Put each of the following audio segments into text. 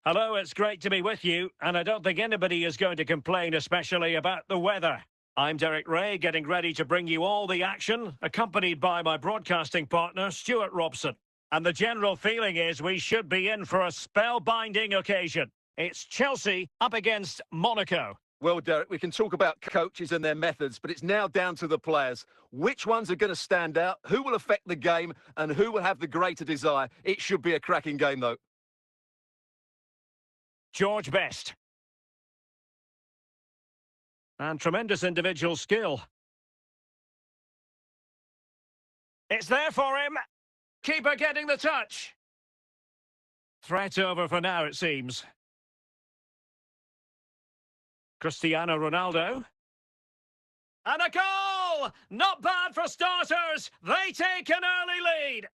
Hello, it's great to be with you, and I don't think anybody is going to complain, especially about the weather. I'm Derek Ray, getting ready to bring you all the action, accompanied by my broadcasting partner, Stuart Robson. And the general feeling is we should be in for a spellbinding occasion. It's Chelsea up against Monaco. Well, Derek, we can talk about coaches and their methods, but it's now down to the players. Which ones are going to stand out, who will affect the game, and who will have the greater desire? It should be a cracking game, though. George Best. And tremendous individual skill. It's there for him. Keeper getting the touch. Threat over for now, it seems. Cristiano Ronaldo. And a goal! Not bad for starters. They take an early lead.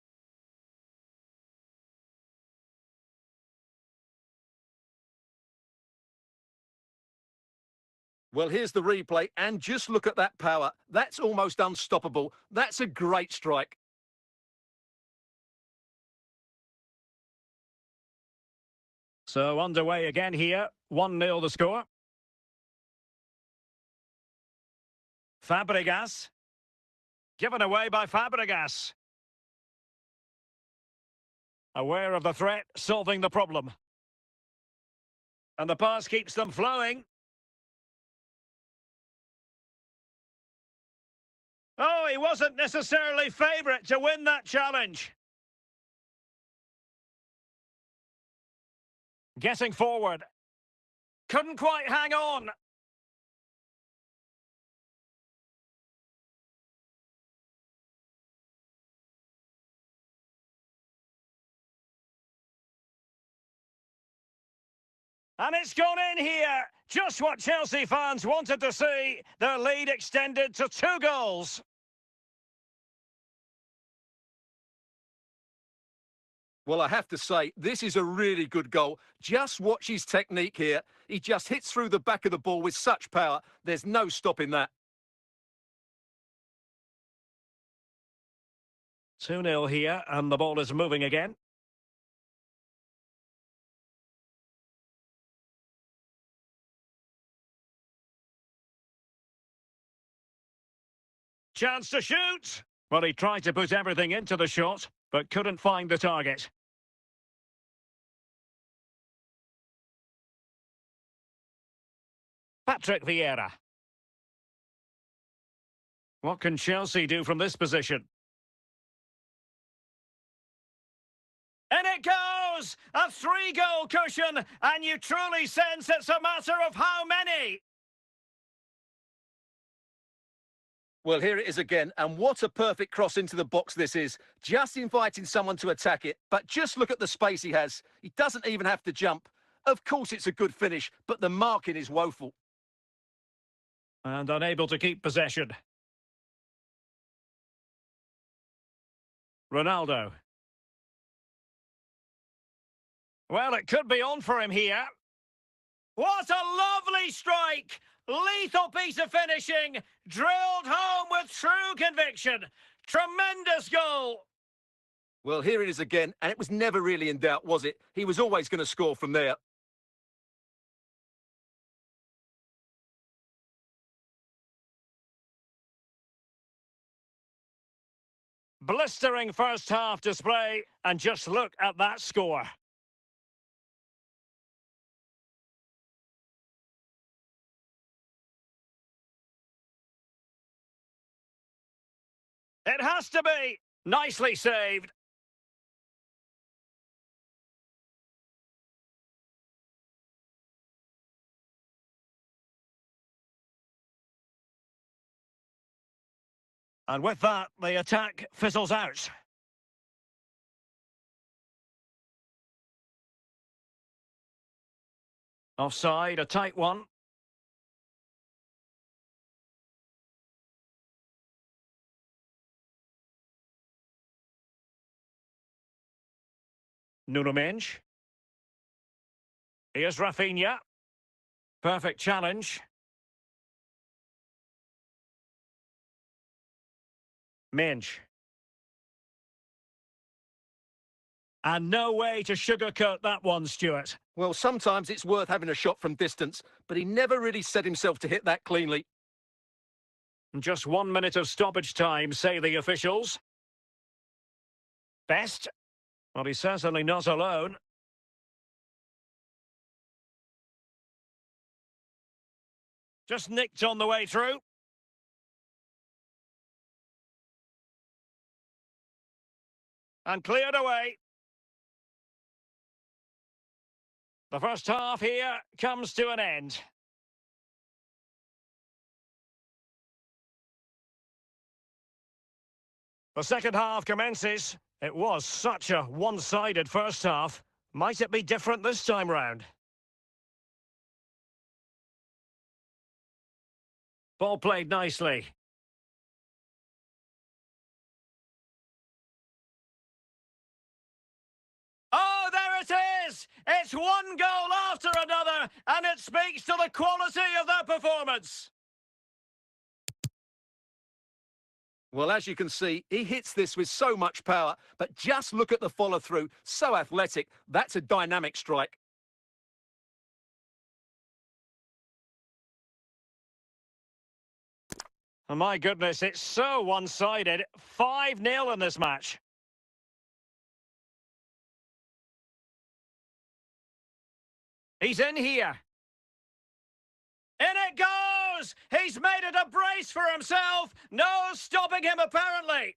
Well, here's the replay, and just look at that power. That's almost unstoppable. That's a great strike. So underway again here. 1-0 the score. Fabregas. Given away by Fabregas. Aware of the threat, solving the problem. And the pass keeps them flowing. Oh, he wasn't necessarily favourite to win that challenge. Getting forward. Couldn't quite hang on. And it's gone in here. Just what Chelsea fans wanted to see. Their lead extended to 2 goals. Well, I have to say, this is a really good goal. Just watch his technique here. He just hits through the back of the ball with such power. There's no stopping that. 2-0 here, and the ball is moving again. Chance to shoot! Well, he tried to put everything into the shot, but couldn't find the target. Patrick Vieira. What can Chelsea do from this position? And it goes! A 3-goal cushion, and you truly sense it's a matter of how many? Well, here it is again, and what a perfect cross into the box this is. Just inviting someone to attack it, but just look at the space he has. He doesn't even have to jump. Of course it's a good finish, but the marking is woeful. And unable to keep possession. Ronaldo. Well, it could be on for him here. What a lovely strike! Lethal piece of finishing, drilled home with true conviction. Tremendous goal. Well, here it is again, and it was never really in doubt, was it? He was always going to score from there. Blistering first half display, and just look at that score. It has to be. Nicely saved. And with that, the attack fizzles out. Offside, a tight one. Nuno Mendes. Here's Rafinha. Perfect challenge. Mendes. And no way to sugarcoat that one, Stuart. Well, sometimes it's worth having a shot from distance, but he never really set himself to hit that cleanly. Just 1 minute of stoppage time, say the officials. Best? Well, he's certainly not alone. Just nicked on the way through. And cleared away. The first half here comes to an end. The second half commences. It was such a one-sided first half. Might it be different this time round? Ball played nicely. Oh, there it is! It's one goal after another, and it speaks to the quality of their performance. Well, as you can see, he hits this with so much power, but just look at the follow-through. So athletic. That's a dynamic strike. Oh, my goodness, it's so one-sided. 5-0 in this match. He's in here. In it goes! He's made it a brace for himself. No stopping him, apparently.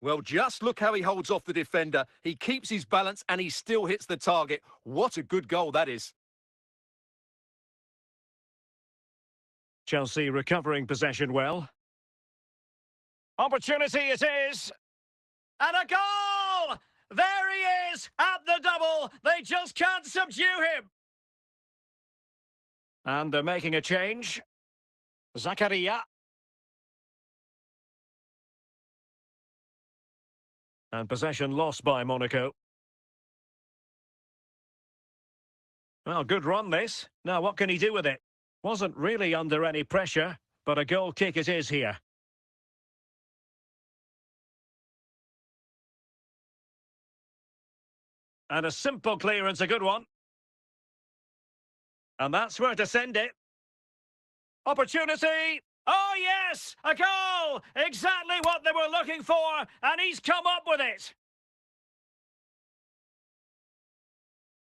Well, just look how he holds off the defender. He keeps his balance and he still hits the target. What a good goal that is. Chelsea recovering possession well. Opportunity it is. And a goal! There he is at the double. They just can't subdue him. And they're making a change. Zakaria. And possession lost by Monaco. Well, good run this. Now, what can he do with it? Wasn't really under any pressure, but a goal kick it is here. And a simple clearance, a good one. And that's where to send it. Opportunity! Oh, yes! A goal! Exactly what they were looking for, and he's come up with it.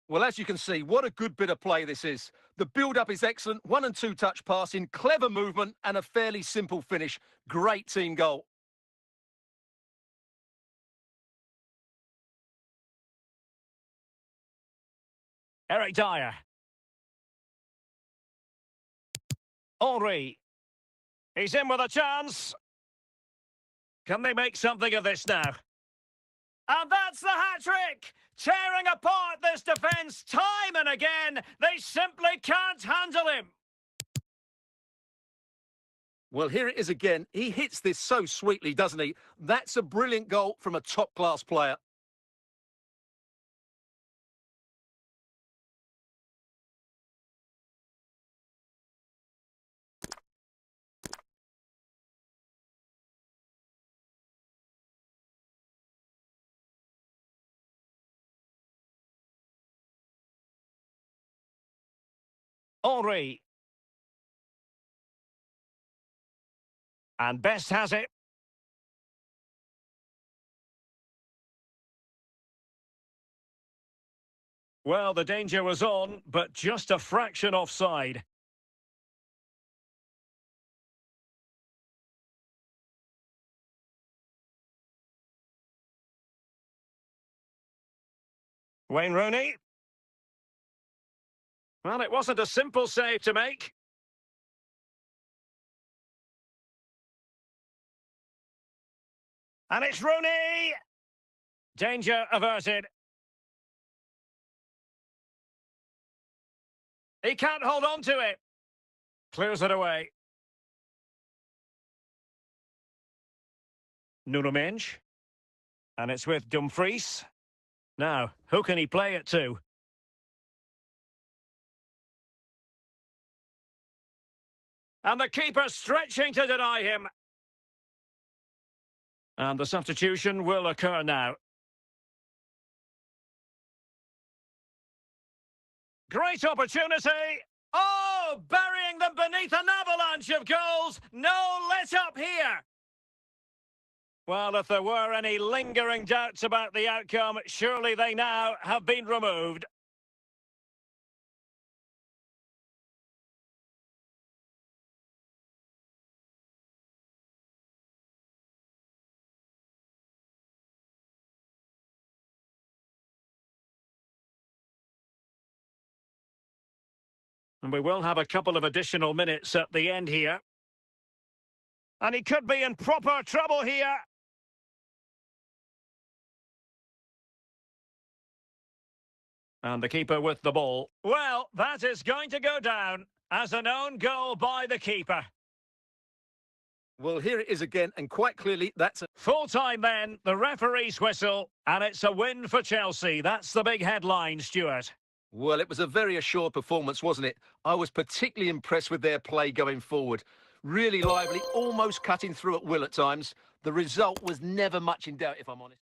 Well, as you can see, what a good bit of play this is. The build-up is excellent, 1 and 2 touch passing, clever movement, and a fairly simple finish. Great team goal. Eric Dyer. Henry. He's in with a chance. Can they make something of this now? And that's the hat-trick! Tearing apart this defence time and again. They simply can't handle him. Well, here it is again. He hits this so sweetly, doesn't he? That's a brilliant goal from a top-class player. Henry. And Best has it. Well, the danger was on, but just a fraction offside. Wayne Rooney. Well, it wasn't a simple save to make. And it's Rooney! Danger averted. He can't hold on to it. Clears it away. Nuno Mendes. And it's with Dumfries. Now, who can he play it to? And the keeper stretching to deny him. And the substitution will occur now. Great opportunity. Oh, burying them beneath an avalanche of goals. No let up here. Well, if there were any lingering doubts about the outcome, surely they now have been removed. And we will have a couple of additional minutes at the end here. And he could be in proper trouble here. And the keeper with the ball. Well, that is going to go down as an own goal by the keeper. Well, here it is again, and quite clearly that's a... Full time then, the referee's whistle, and it's a win for Chelsea. That's the big headline, Stuart. Well, it was a very assured performance, wasn't it? I was particularly impressed with their play going forward. Really lively, almost cutting through at will at times. The result was never much in doubt, if I'm honest.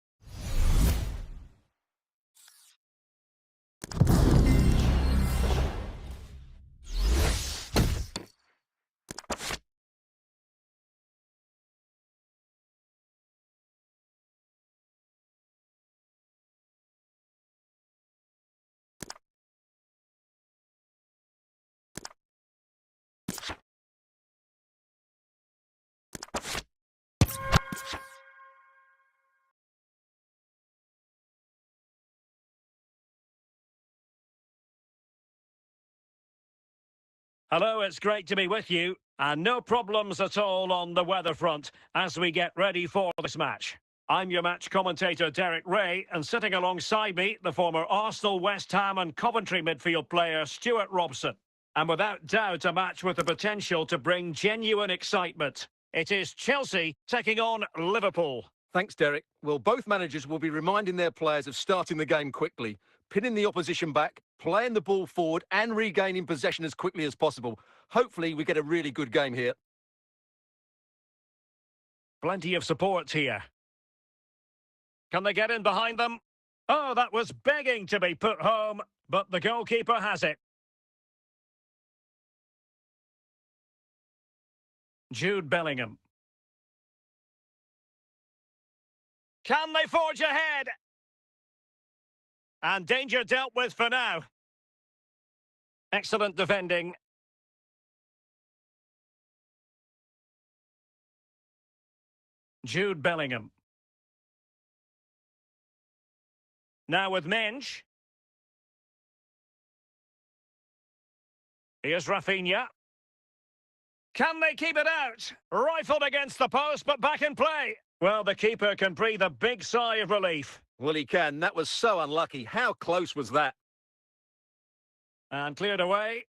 Hello, it's great to be with you. And no problems at all on the weather front as we get ready for this match. I'm your match commentator, Derek Ray, and sitting alongside me, the former Arsenal, West Ham and Coventry midfield player, Stuart Robson. And without doubt, a match with the potential to bring genuine excitement. It is Chelsea taking on Liverpool. Thanks, Derek. Well, both managers will be reminding their players of starting the game quickly, pinning the opposition back, playing the ball forward and regaining possession as quickly as possible. Hopefully, we get a really good game here. Plenty of support here. Can they get in behind them? Oh, that was begging to be put home, but the goalkeeper has it. Jude Bellingham. Can they forge ahead? And danger dealt with for now. Excellent defending. Jude Bellingham. Now with Mensch. Here's Rafinha. Can they keep it out? Rifled against the post, but back in play. Well, the keeper can breathe a big sigh of relief. Well, he can. That was so unlucky. How close was that? And cleared away.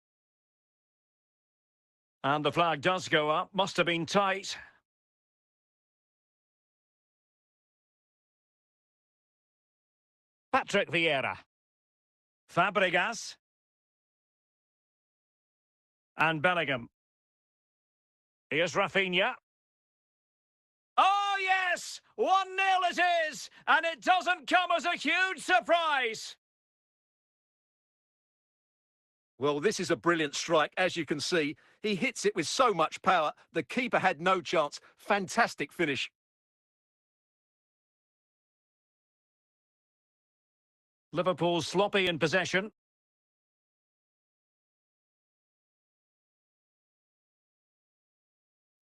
And the flag does go up. Must have been tight. Patrick Vieira. Fabregas. And Bellingham. Here's Rafinha. Oh, yes! 1-0 it is! And it doesn't come as a huge surprise. Well, this is a brilliant strike. As you can see, he hits it with so much power. The keeper had no chance. Fantastic finish. Liverpool sloppy in possession.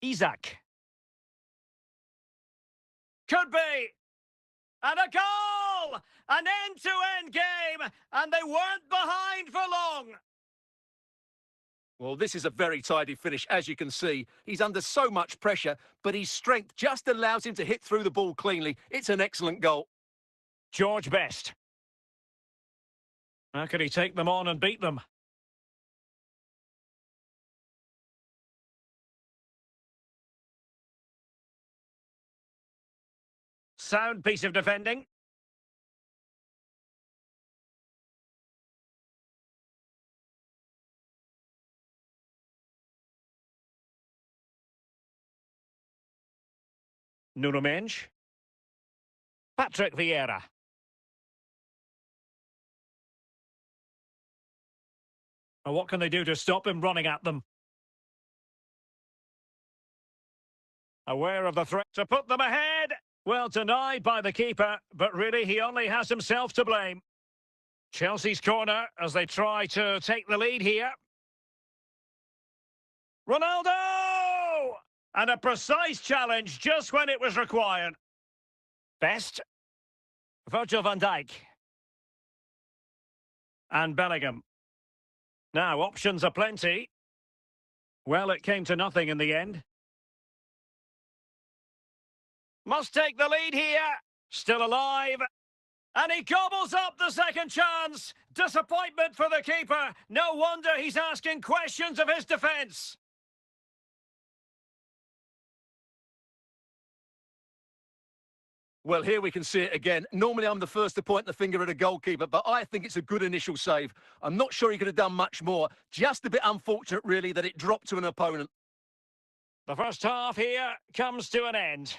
Isak. Could be. And a goal! An end-to-end game, and they weren't behind for long. Well, this is a very tidy finish, as you can see. He's under so much pressure, but his strength just allows him to hit through the ball cleanly. It's an excellent goal. George Best. How could he take them on and beat them? Sound piece of defending. Nuno Mensch. Patrick Vieira. And what can they do to stop him running at them? Aware of the threat to put them ahead. Well denied by the keeper, but really he only has himself to blame. Chelsea's corner as they try to take the lead here. Ronaldo! And a precise challenge just when it was required. Best. Virgil van Dijk. And Bellingham. Now, options are plenty. Well, it came to nothing in the end. Must take the lead here. Still alive. And he gobbles up the second chance. Disappointment for the keeper. No wonder he's asking questions of his defence. Well, here we can see it again. Normally, I'm the first to point the finger at a goalkeeper, but I think it's a good initial save. I'm not sure he could have done much more. Just a bit unfortunate, really, that it dropped to an opponent. The first half here comes to an end.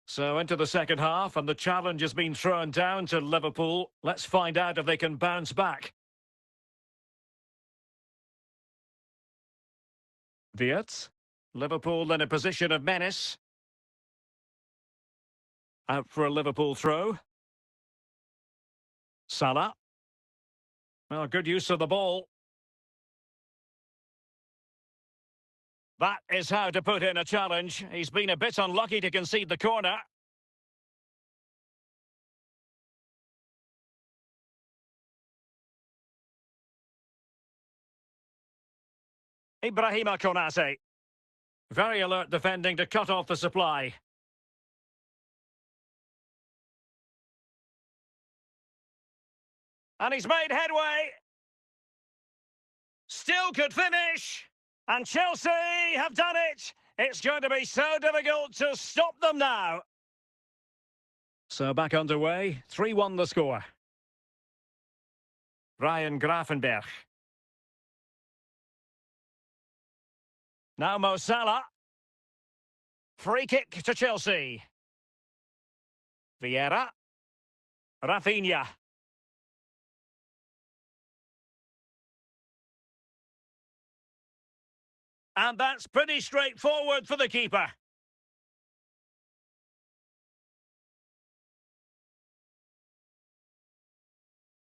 So into the second half, and the challenge has been thrown down to Liverpool. Let's find out if they can bounce back. Wirtz. Liverpool in a position of menace. Out for a Liverpool throw. Salah. Well, good use of the ball. That is how to put in a challenge. He's been a bit unlucky to concede the corner. Ibrahima Konate. Very alert defending to cut off the supply. And he's made headway. Still could finish. And Chelsea have done it. It's going to be so difficult to stop them now. So back underway. 3-1 the score. Ryan Gravenberch. Now Mo Salah. Free kick to Chelsea. Vieira. Rafinha. And that's pretty straightforward for the keeper.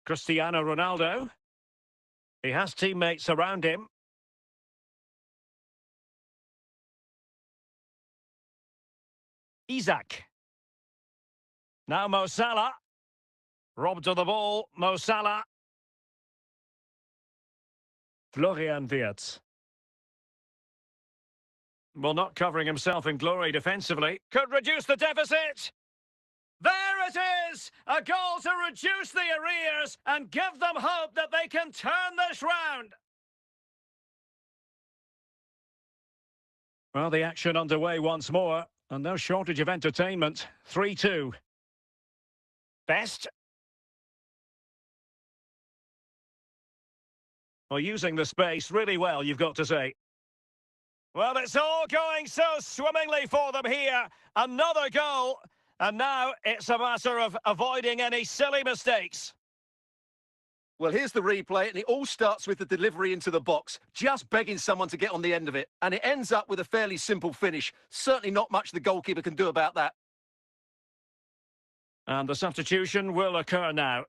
Cristiano Ronaldo. He has teammates around him. Isak. Now Mo Salah. Robbed of the ball, Mo Salah. Florian Wirtz. Well, not covering himself in glory defensively. Could reduce the deficit. There it is! A goal to reduce the arrears and give them hope that they can turn this round. Well, the action underway once more. And no shortage of entertainment. 3-2. Best. Well, using the space really well, you've got to say. Well, it's all going so swimmingly for them here. Another goal. And now it's a matter of avoiding any silly mistakes. Well, here's the replay, and it all starts with the delivery into the box, just begging someone to get on the end of it. And it ends up with a fairly simple finish. Certainly not much the goalkeeper can do about that. And the substitution will occur now.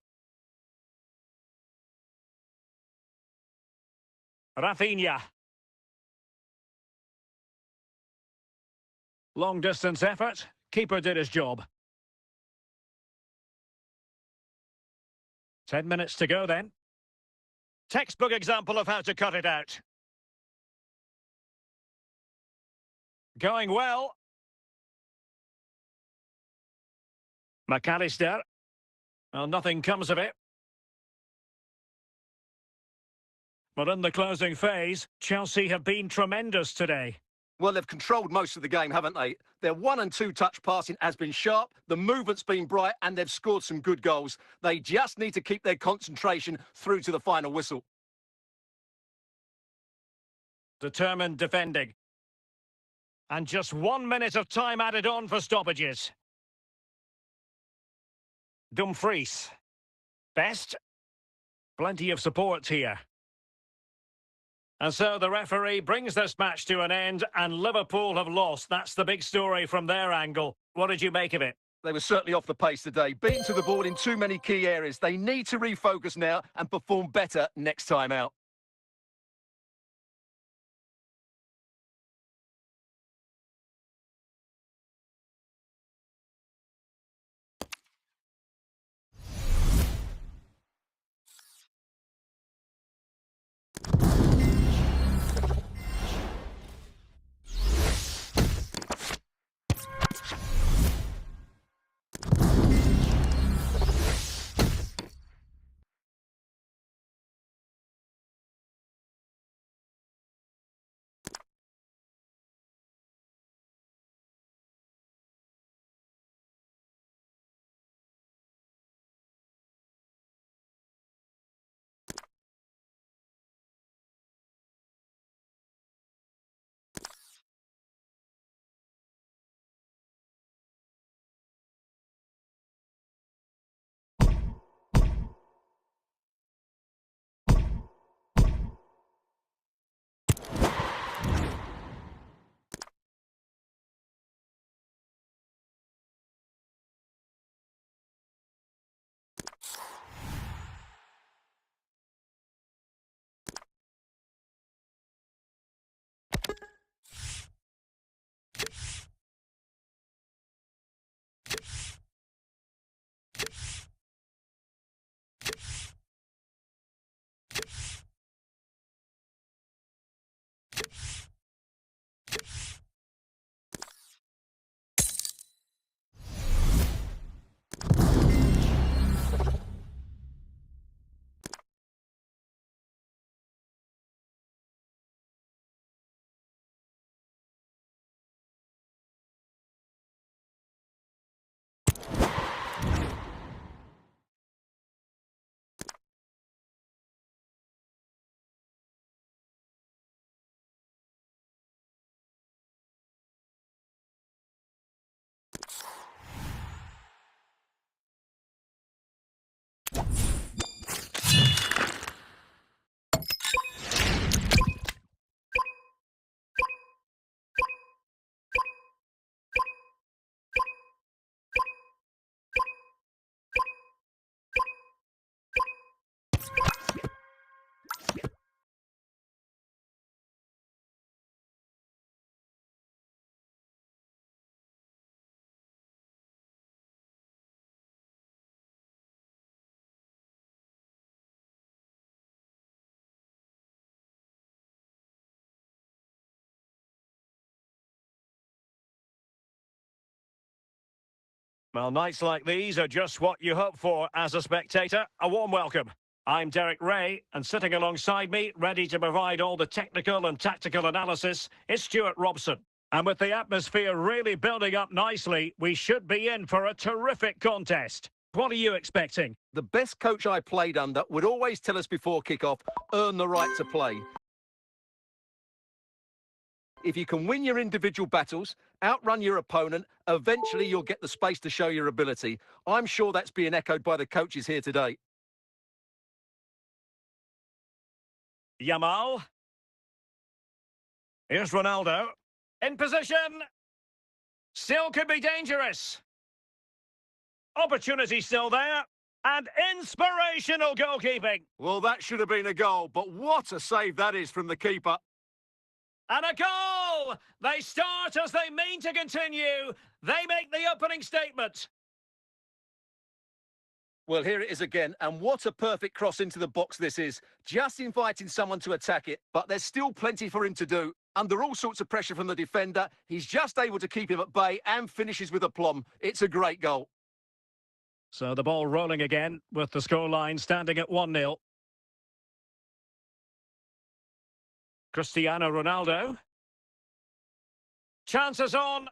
Rafinha. Long distance effort. Keeper did his job. 10 minutes to go then. Textbook example of how to cut it out. Going well. McAllister. Well, nothing comes of it. But in the closing phase, Chelsea have been tremendous today. Well, they've controlled most of the game, haven't they? Their 1- and 2-touch passing has been sharp, the movement's been bright, and they've scored some good goals. They just need to keep their concentration through to the final whistle. Determined defending. And just 1 minute of time added on for stoppages. Dumfries. Best. Plenty of support here. And so the referee brings this match to an end, and Liverpool have lost. That's the big story from their angle. What did you make of it? They were certainly off the pace today, beaten to the board in too many key areas. They need to refocus now and perform better next time out. Well, nights like these are just what you hope for as a spectator. A warm welcome. I'm Derek Ray, and sitting alongside me, ready to provide all the technical and tactical analysis, is Stuart Robson. And with the atmosphere really building up nicely, we should be in for a terrific contest. What are you expecting? The best coach I played under would always tell us before kick-off, earn the right to play. If you can win your individual battles, outrun your opponent, eventually you'll get the space to show your ability. I'm sure that's being echoed by the coaches here today. Yamal. Here's Ronaldo. In position. Still could be dangerous. Opportunity still there. And inspirational goalkeeping. Well, that should have been a goal, but what a save that is from the keeper. And a goal! They start as they mean to continue. They make the opening statement. Well, here it is again, and what a perfect cross into the box this is. Just inviting someone to attack it, but there's still plenty for him to do. Under all sorts of pressure from the defender, he's just able to keep him at bay and finishes with aplomb. It's a great goal. So the ball rolling again, with the scoreline standing at 1-0. Cristiano Ronaldo. Chances on.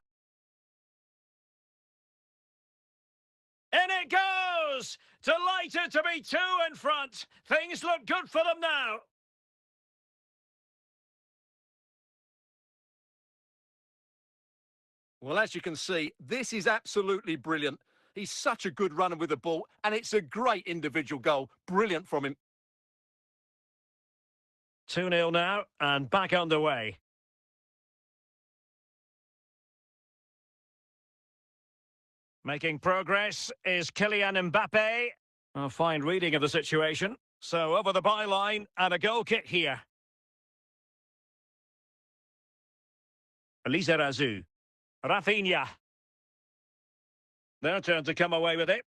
In it goes! Delighted to be two in front. Things look good for them now. Well, as you can see, this is absolutely brilliant. He's such a good runner with the ball, and it's a great individual goal. Brilliant from him. 2-0 now, and back underway. Making progress is Kylian Mbappe. A fine reading of the situation. So over the byline and a goal kick here. Lizarazu. Rafinha. Their turn to come away with it.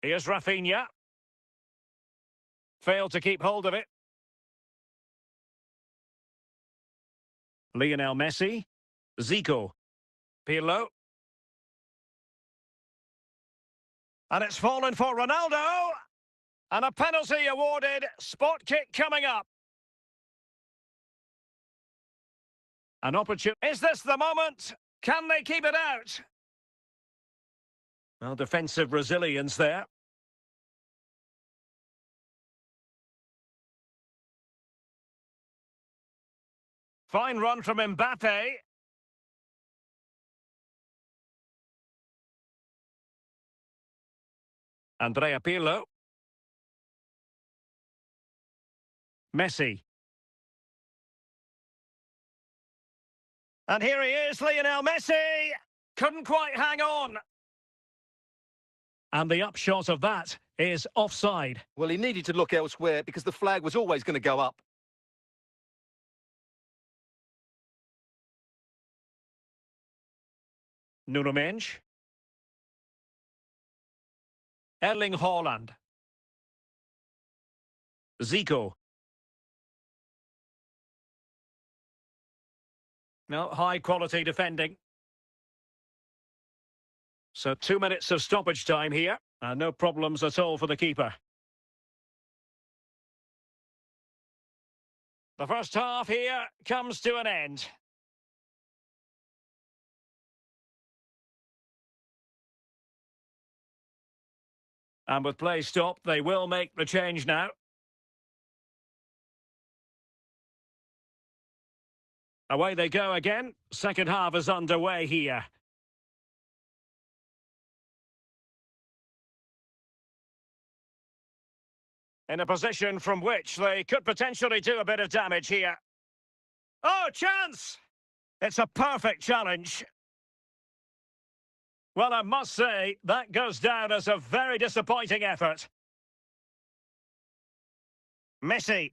Here's Rafinha. Failed to keep hold of it. Lionel Messi. Zico. Pirlo. And it's fallen for Ronaldo. And a penalty awarded. Spot kick coming up. An opportunity. Is this the moment? Can they keep it out? Well, defensive resilience there. Fine run from Mbappe. Andrea Pirlo. Messi. And here he is, Lionel Messi. Couldn't quite hang on. And the upshot of that is offside. Well, he needed to look elsewhere because the flag was always going to go up. Nuno Mendes. Erling Haaland. Zico. No, high quality defending. So 2 minutes of stoppage time here. And no problems at all for the keeper. The first half here comes to an end. And with play stopped, they will make the change now. Away they go again. Second half is underway here. In a position from which they could potentially do a bit of damage here. Oh, chance! It's a perfect challenge. Well, I must say, that goes down as a very disappointing effort. Messi.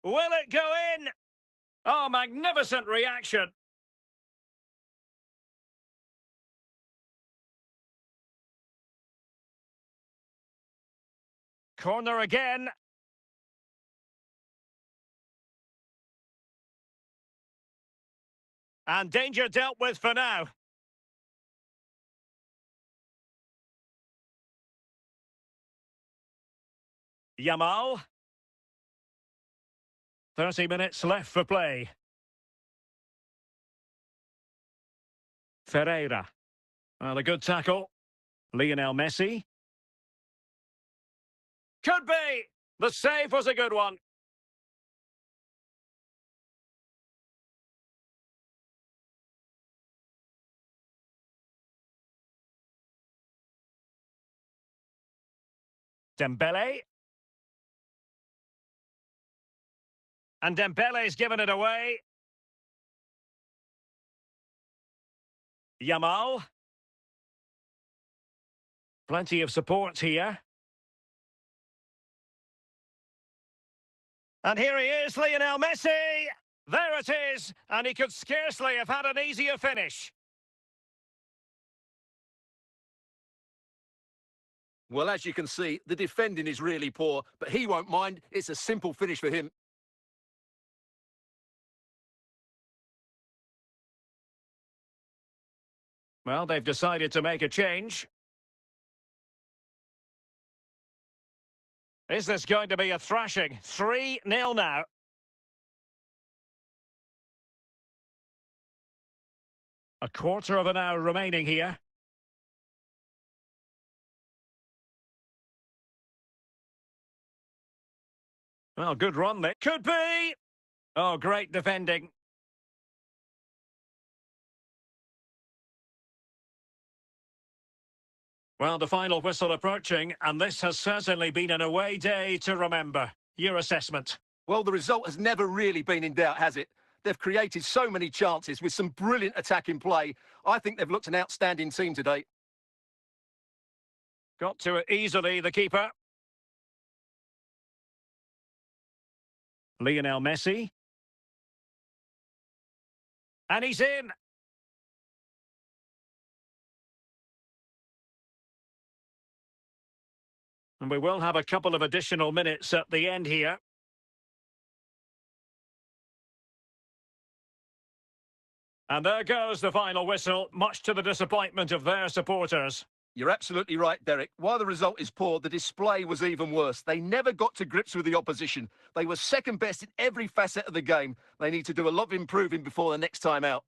Will it go in? Oh, magnificent reaction. Corner again. And danger dealt with for now. Yamal. 30 minutes left for play. Ferreira. Well, a good tackle. Lionel Messi. Could be! The save was a good one. Dembele. And Dembele's given it away. Yamal. Plenty of support here. And here he is, Lionel Messi. There it is. And he could scarcely have had an easier finish. Well, as you can see, the defending is really poor, but he won't mind. It's a simple finish for him. Well, they've decided to make a change. Is this going to be a thrashing? 3-0 now. A quarter of an hour remaining here. Well, good run there. Could be! Oh, great defending. Well, the final whistle approaching, and this has certainly been an away day to remember. Your assessment? Well, the result has never really been in doubt, has it? They've created so many chances with some brilliant attacking play. I think they've looked an outstanding team today. Got to it easily, the keeper. Lionel Messi. And he's in. And we will have a couple of additional minutes at the end here. And there goes the final whistle, much to the disappointment of their supporters. You're absolutely right, Derek. While the result is poor, the display was even worse. They never got to grips with the opposition. They were second best in every facet of the game. They need to do a lot of improving before the next time out.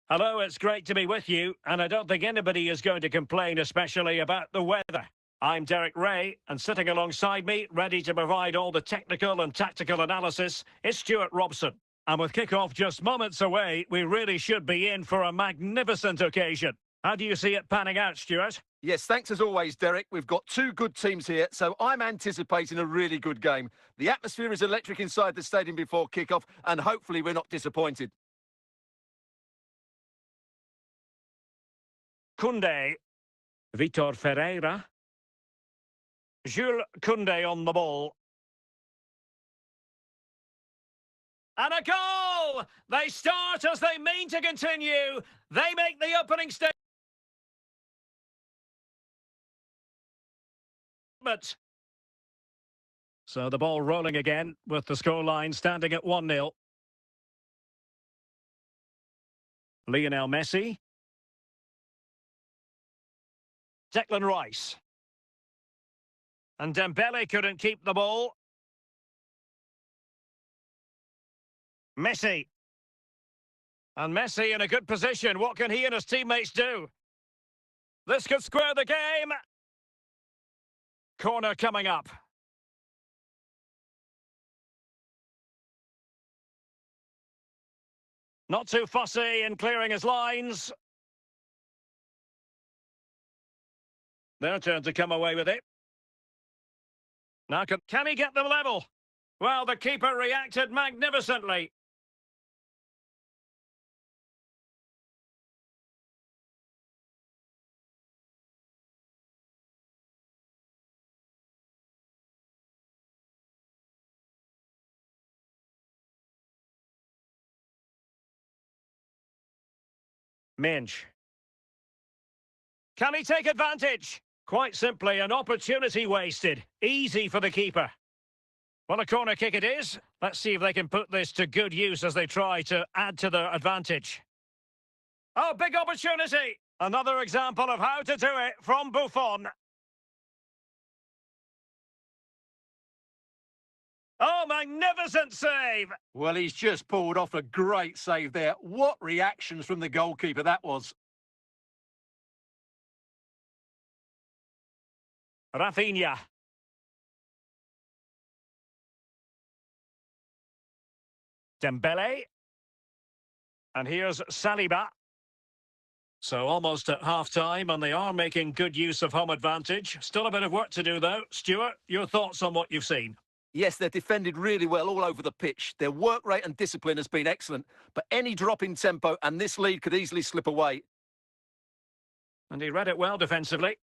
Hello, it's great to be with you, and I don't think anybody is going to complain, especially about the weather. I'm Derek Ray, and sitting alongside me, ready to provide all the technical and tactical analysis, is Stuart Robson. And with kick-off just moments away, we really should be in for a magnificent occasion. How do you see it panning out, Stuart? Yes, thanks as always, Derek. We've got two good teams here, so I'm anticipating a really good game. The atmosphere is electric inside the stadium before kick-off, and hopefully we're not disappointed. Koundé, Vitor Ferreira, Jules Koundé on the ball. And a goal! They start as they mean to continue. They make the opening statement. So the ball rolling again with the scoreline standing at 1-0. Lionel Messi. Declan Rice. And Dembele couldn't keep the ball. Messi. And Messi in a good position. What can he and his teammates do? This could square the game. Corner coming up. Not too fussy in clearing his lines. Their turn to come away with it. Now, can he get them level? Well, the keeper reacted magnificently. Minge. Can he take advantage? Quite simply, an opportunity wasted. Easy for the keeper. Well, a corner kick it is. Let's see if they can put this to good use as they try to add to their advantage. Oh, big opportunity! Another example of how to do it from Buffon. Oh, magnificent save! Well, he's just pulled off a great save there. What reactions from the goalkeeper that was. Rafinha. Dembele. And here's Saliba. So almost at half-time, and they are making good use of home advantage. Still a bit of work to do, though. Stuart, your thoughts on what you've seen? Yes, they're defended really well all over the pitch. Their work rate and discipline has been excellent, but any drop in tempo and this lead could easily slip away. And he read it well defensively.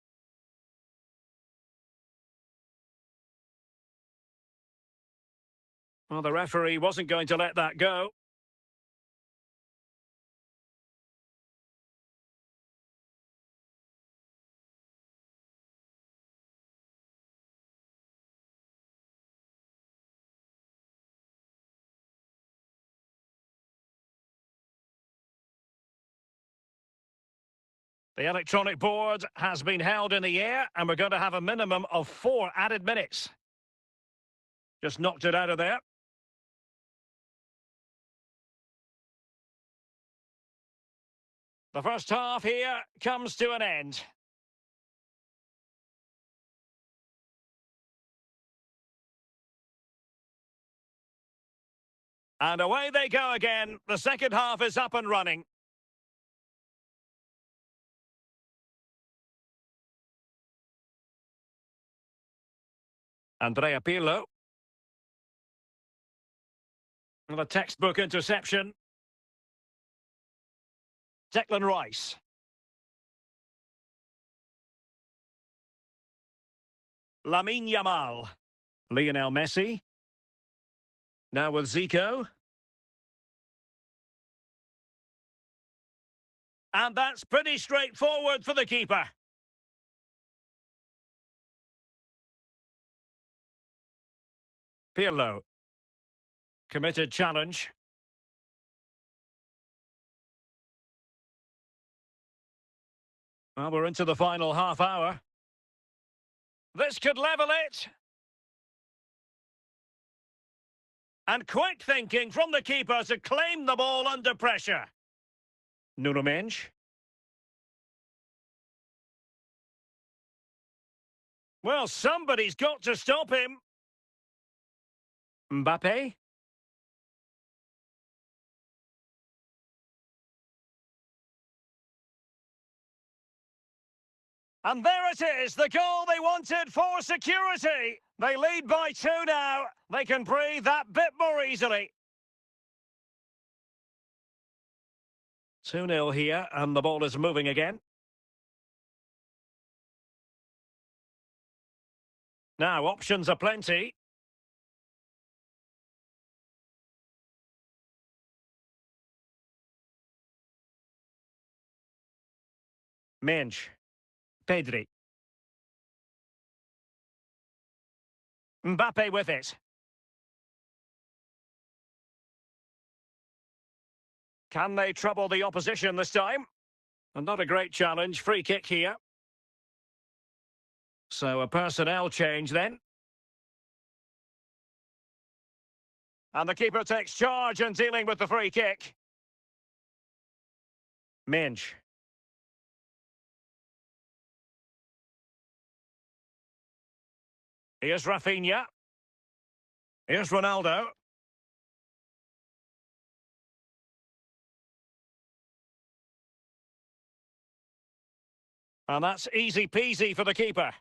Well, the referee wasn't going to let that go. The electronic board has been held in the air, and we're going to have a minimum of 4 added minutes. Just knocked it out of there. The first half here comes to an end. And away they go again. The second half is up and running. Andrea Pirlo. And a textbook interception. Declan Rice. Lamine Yamal. Lionel Messi. Now with Zico. And that's pretty straightforward for the keeper. Pirlo. Committed challenge. Well, we're into the final half hour. This could level it. And quick thinking from the keeper to claim the ball under pressure. Nuno Mendes. Well, somebody's got to stop him. Mbappe. And there it is, the goal they wanted for security. They lead by 2 now. They can breathe that bit more easily. 2-0 here, and the ball is moving again. Now, options are plenty. Mendes. Pedri. Mbappe with it. Can they trouble the opposition this time? And not a great challenge. Free kick here. So a personnel change then. And the keeper takes charge and dealing with the free kick. Mendes. Here's Rafinha. Here's Ronaldo. And that's easy peasy for the keeper.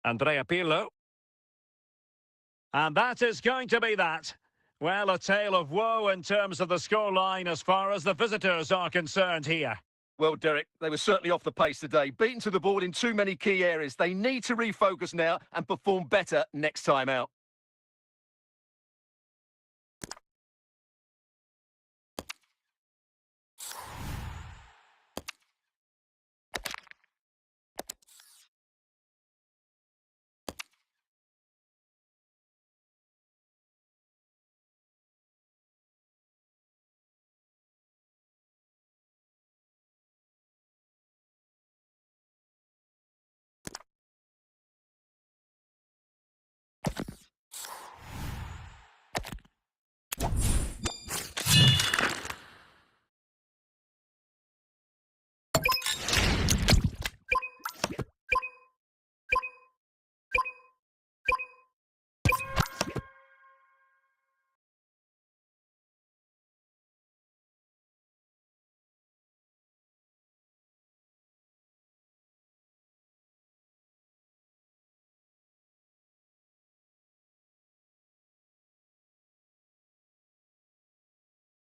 Andrea Pirlo. And that is going to be that. Well, a tale of woe in terms of the scoreline as far as the visitors are concerned here. Well, Derek, they were certainly off the pace today. Beaten to the ball in too many key areas. They need to refocus now and perform better next time out.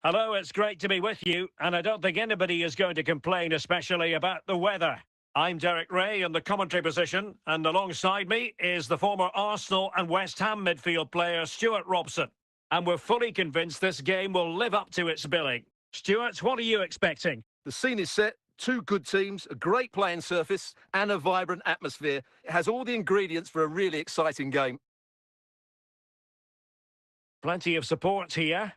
Hello, it's great to be with you, and I don't think anybody is going to complain, especially about the weather. I'm Derek Ray in the commentary position, and alongside me is the former Arsenal and West Ham midfield player Stuart Robson. And we're fully convinced this game will live up to its billing. Stuart, what are you expecting? The scene is set. Two good teams, a great playing surface, and a vibrant atmosphere. It has all the ingredients for a really exciting game. Plenty of support here.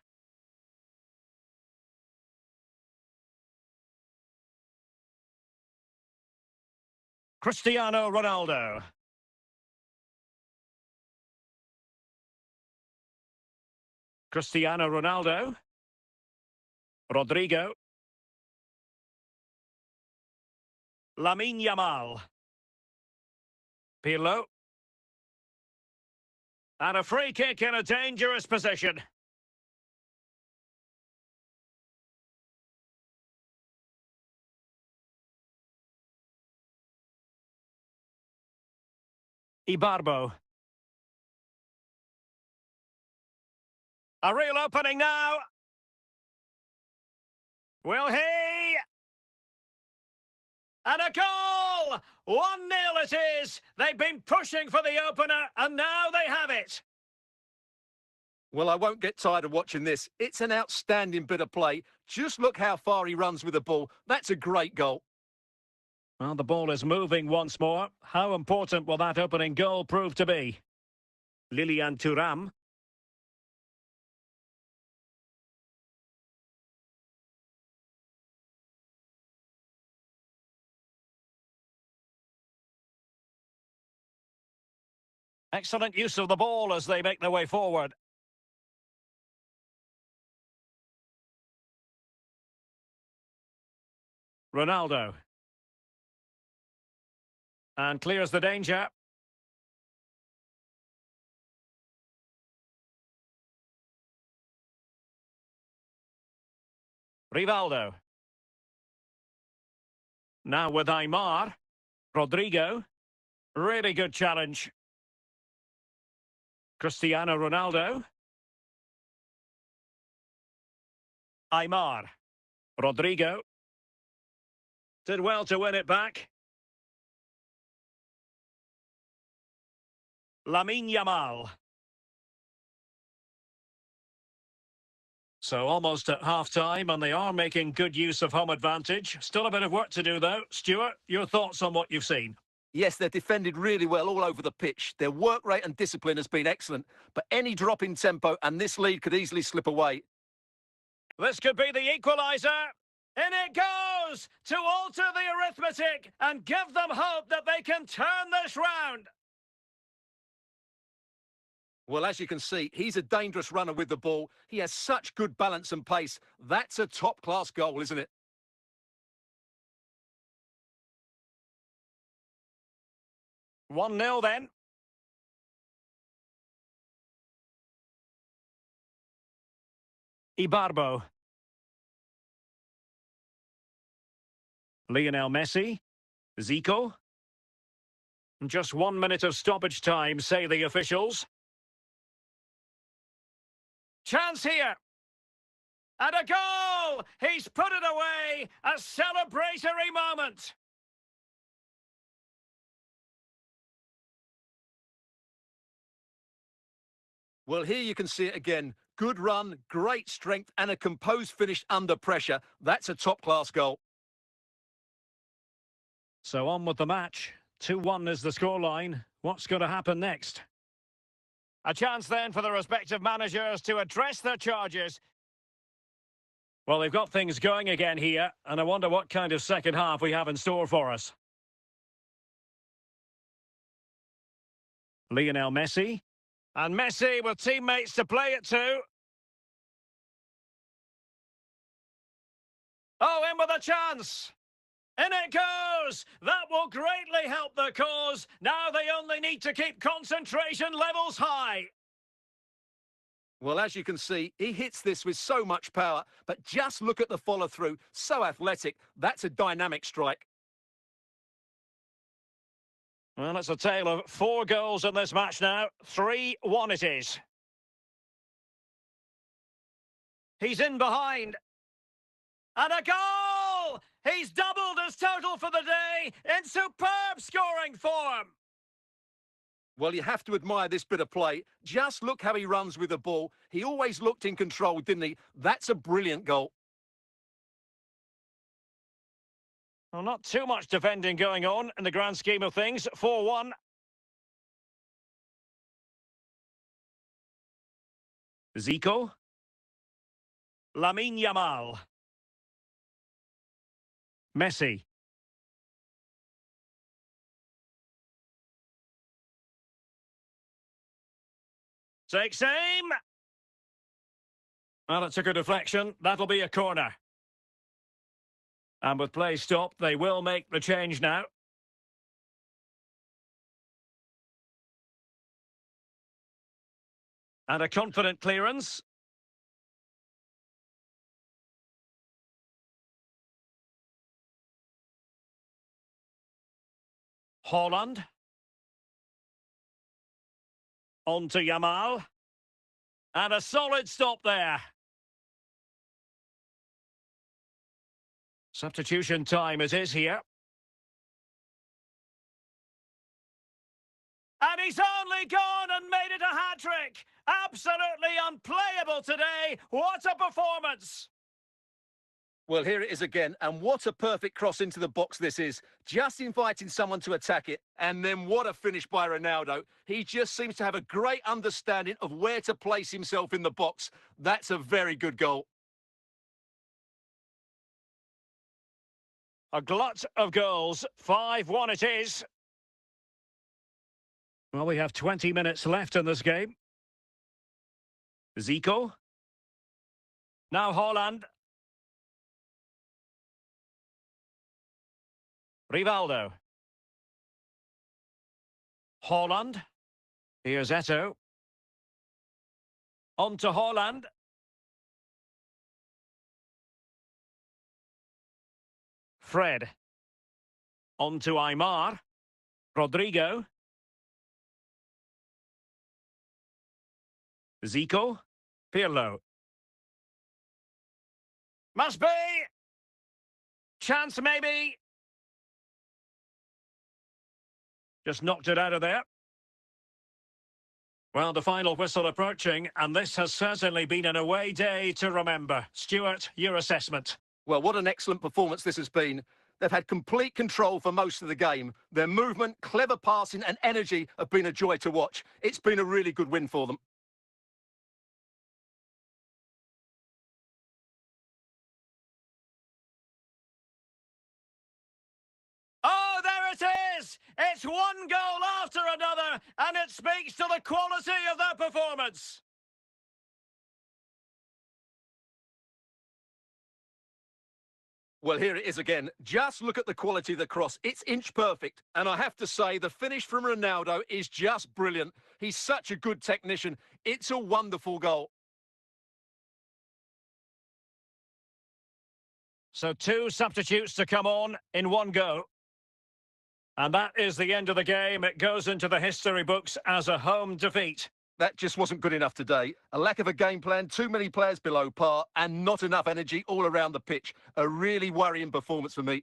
Cristiano Ronaldo. Cristiano Ronaldo. Rodrigo. Lamine Yamal. Pirlo. And a free kick in a dangerous position. Ibarbo. A real opening now. Will he? And a goal! 1-0 it is. They've been pushing for the opener, and now they have it. Well, I won't get tired of watching this. It's an outstanding bit of play. Just look how far he runs with the ball. That's a great goal. Well, the ball is moving once more. How important will that opening goal prove to be? Lilian Thuram. Excellent use of the ball as they make their way forward. Ronaldo. And clears the danger. Rivaldo. Now with Aymar. Rodrigo. Really good challenge. Cristiano Ronaldo. Aymar. Rodrigo. Did well to win it back. Lamine Yamal. So almost at half-time, and they are making good use of home advantage. Still a bit of work to do, though. Stuart, your thoughts on what you've seen? Yes, they're defended really well all over the pitch. Their work rate and discipline has been excellent, but any drop in tempo and this lead could easily slip away. This could be the equaliser. In it goes to alter the arithmetic and give them hope that they can turn this round. Well, as you can see, he's a dangerous runner with the ball. He has such good balance and pace. That's a top-class goal, isn't it? One 0 then. Ibarbo. Lionel Messi. Zico. Just 1 minute of stoppage time, say the officials. Chance here. And a goal! He's put it away! A celebratory moment! Well, here you can see it again. Good run, great strength, and a composed finish under pressure. That's a top-class goal. So on with the match. 2-1 is the scoreline. What's going to happen next? A chance then for the respective managers to address their charges. Well, they've got things going again here, and I wonder what kind of second half we have in store for us. Lionel Messi. And Messi with teammates to play it to. Oh, in with a chance. In it goes! That will greatly help the cause. Now they only need to keep concentration levels high. Well, as you can see, he hits this with so much power, but just look at the follow-through. So athletic. That's a dynamic strike. Well, it's a tale of 4 goals in this match now. 3-1 it is. He's in behind. And a goal! He's doubled his total for the day in superb scoring form. Well, you have to admire this bit of play. Just look how he runs with the ball. He always looked in control, didn't he? That's a brilliant goal. Well, not too much defending going on in the grand scheme of things. 4-1. Zico. Lamine Yamal. Messi. Takes aim. Well, it took a deflection. That'll be a corner. And with play stopped, they will make the change now. And a confident clearance. Haaland. On to Yamal. And a solid stop there. Substitution time it is here. And he's only gone and made it a hat-trick. Absolutely unplayable today. What a performance. Well, here it is again, and what a perfect cross into the box this is. Just inviting someone to attack it, and then what a finish by Ronaldo. He just seems to have a great understanding of where to place himself in the box. That's a very good goal. A glut of goals. 5-1 it is. Well, we have 20 minutes left in this game. Zico. Now Haaland. Rivaldo. Haaland. Here's Eto'o. On to Haaland. Fred. On to Aymar. Rodrigo. Zico. Pirlo. Must be! Chance maybe! Just knocked it out of there. Well, the final whistle approaching, and this has certainly been an away day to remember. Stuart, your assessment. Well, what an excellent performance this has been. They've had complete control for most of the game. Their movement, clever passing and energy have been a joy to watch. It's been a really good win for them. Oh, there it is! It's one goal after another, and it speaks to the quality of their performance. Well, here it is again. Just look at the quality of the cross. It's inch perfect. And I have to say, the finish from Ronaldo is just brilliant. He's such a good technician. It's a wonderful goal. So 2 substitutes to come on in one go. And that is the end of the game. It goes into the history books as a home defeat. That just wasn't good enough today. A lack of a game plan, too many players below par, and not enough energy all around the pitch. A really worrying performance for me.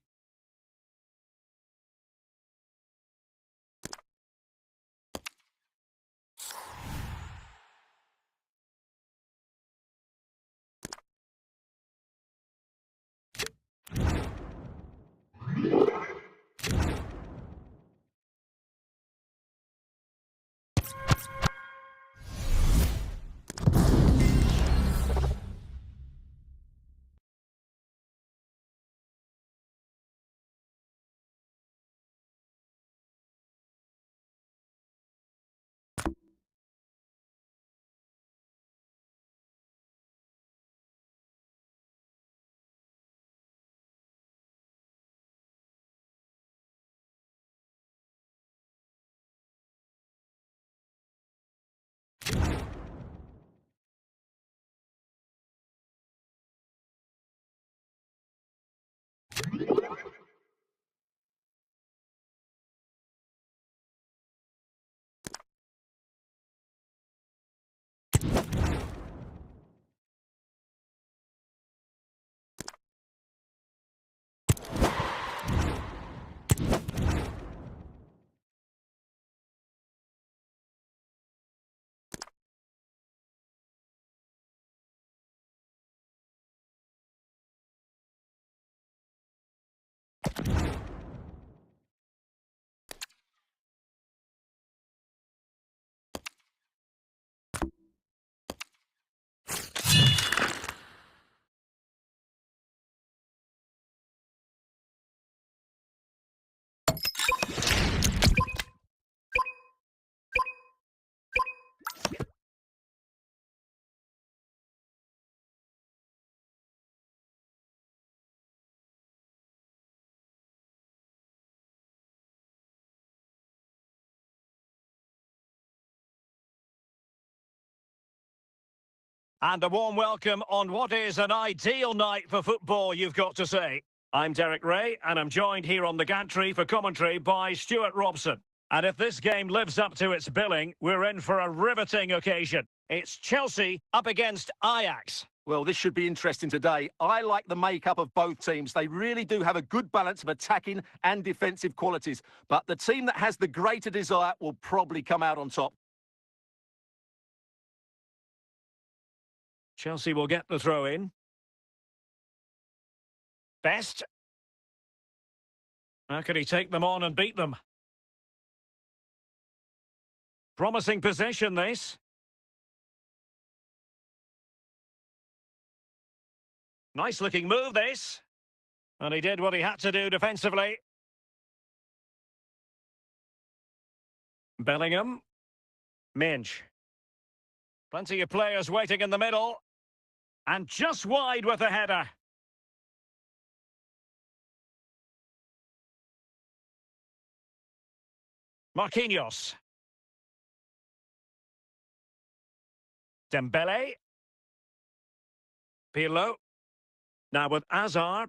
And a warm welcome on what is an ideal night for football, you've got to say. I'm Derek Ray, and I'm joined here on the gantry for commentary by Stuart Robson. And if this game lives up to its billing, we're in for a riveting occasion. It's Chelsea up against Ajax. Well, this should be interesting today. I like the makeup of both teams. They really do have a good balance of attacking and defensive qualities. But the team that has the greater desire will probably come out on top. Chelsea will get the throw in. Best. How could he take them on and beat them? Promising possession, this. Nice looking move, this. And he did what he had to do defensively. Bellingham. Minge. Plenty of players waiting in the middle. And just wide with a header. Marquinhos. Dembele. Pirlo. Now with Hazard.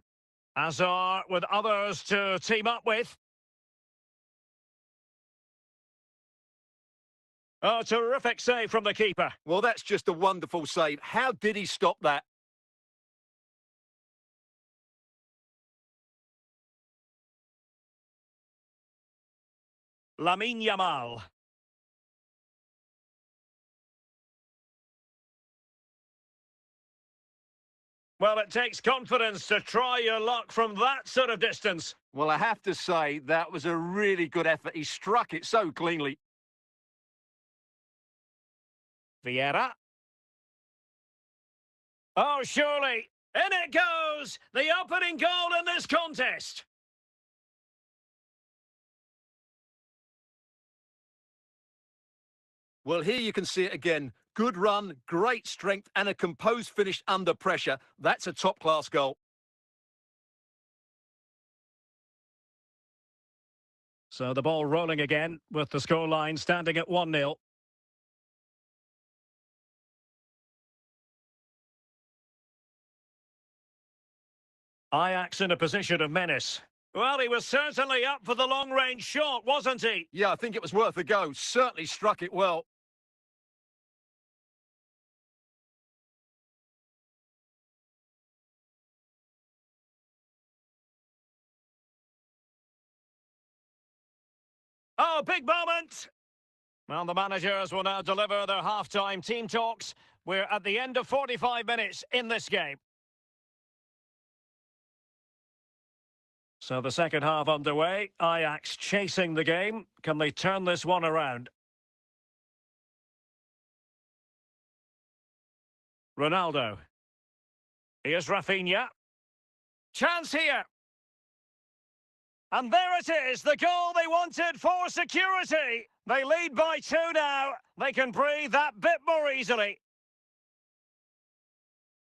Hazard with others to team up with. Oh, terrific save from the keeper. Well, that's just a wonderful save. How did he stop that? Lamine Yamal. Well, it takes confidence to try your luck from that sort of distance. Well, I have to say, that was a really good effort. He struck it so cleanly. Vieira. Oh, surely. In it goes! The opening goal in this contest. Well, here you can see it again. Good run, great strength, and a composed finish under pressure. That's a top-class goal. So the ball rolling again with the scoreline standing at 1-0. Ajax in a position of menace. Well, he was certainly up for the long-range shot, wasn't he? Yeah, I think it was worth a go. Certainly struck it well. Oh, big moment! Well, the managers will now deliver their half-time team talks. We're at the end of 45 minutes in this game. So the second half underway. Ajax chasing the game. Can they turn this one around? Ronaldo. Here's Rafinha. Chance here. And there it is, the goal they wanted for security. They lead by 2 now. They can breathe that bit more easily.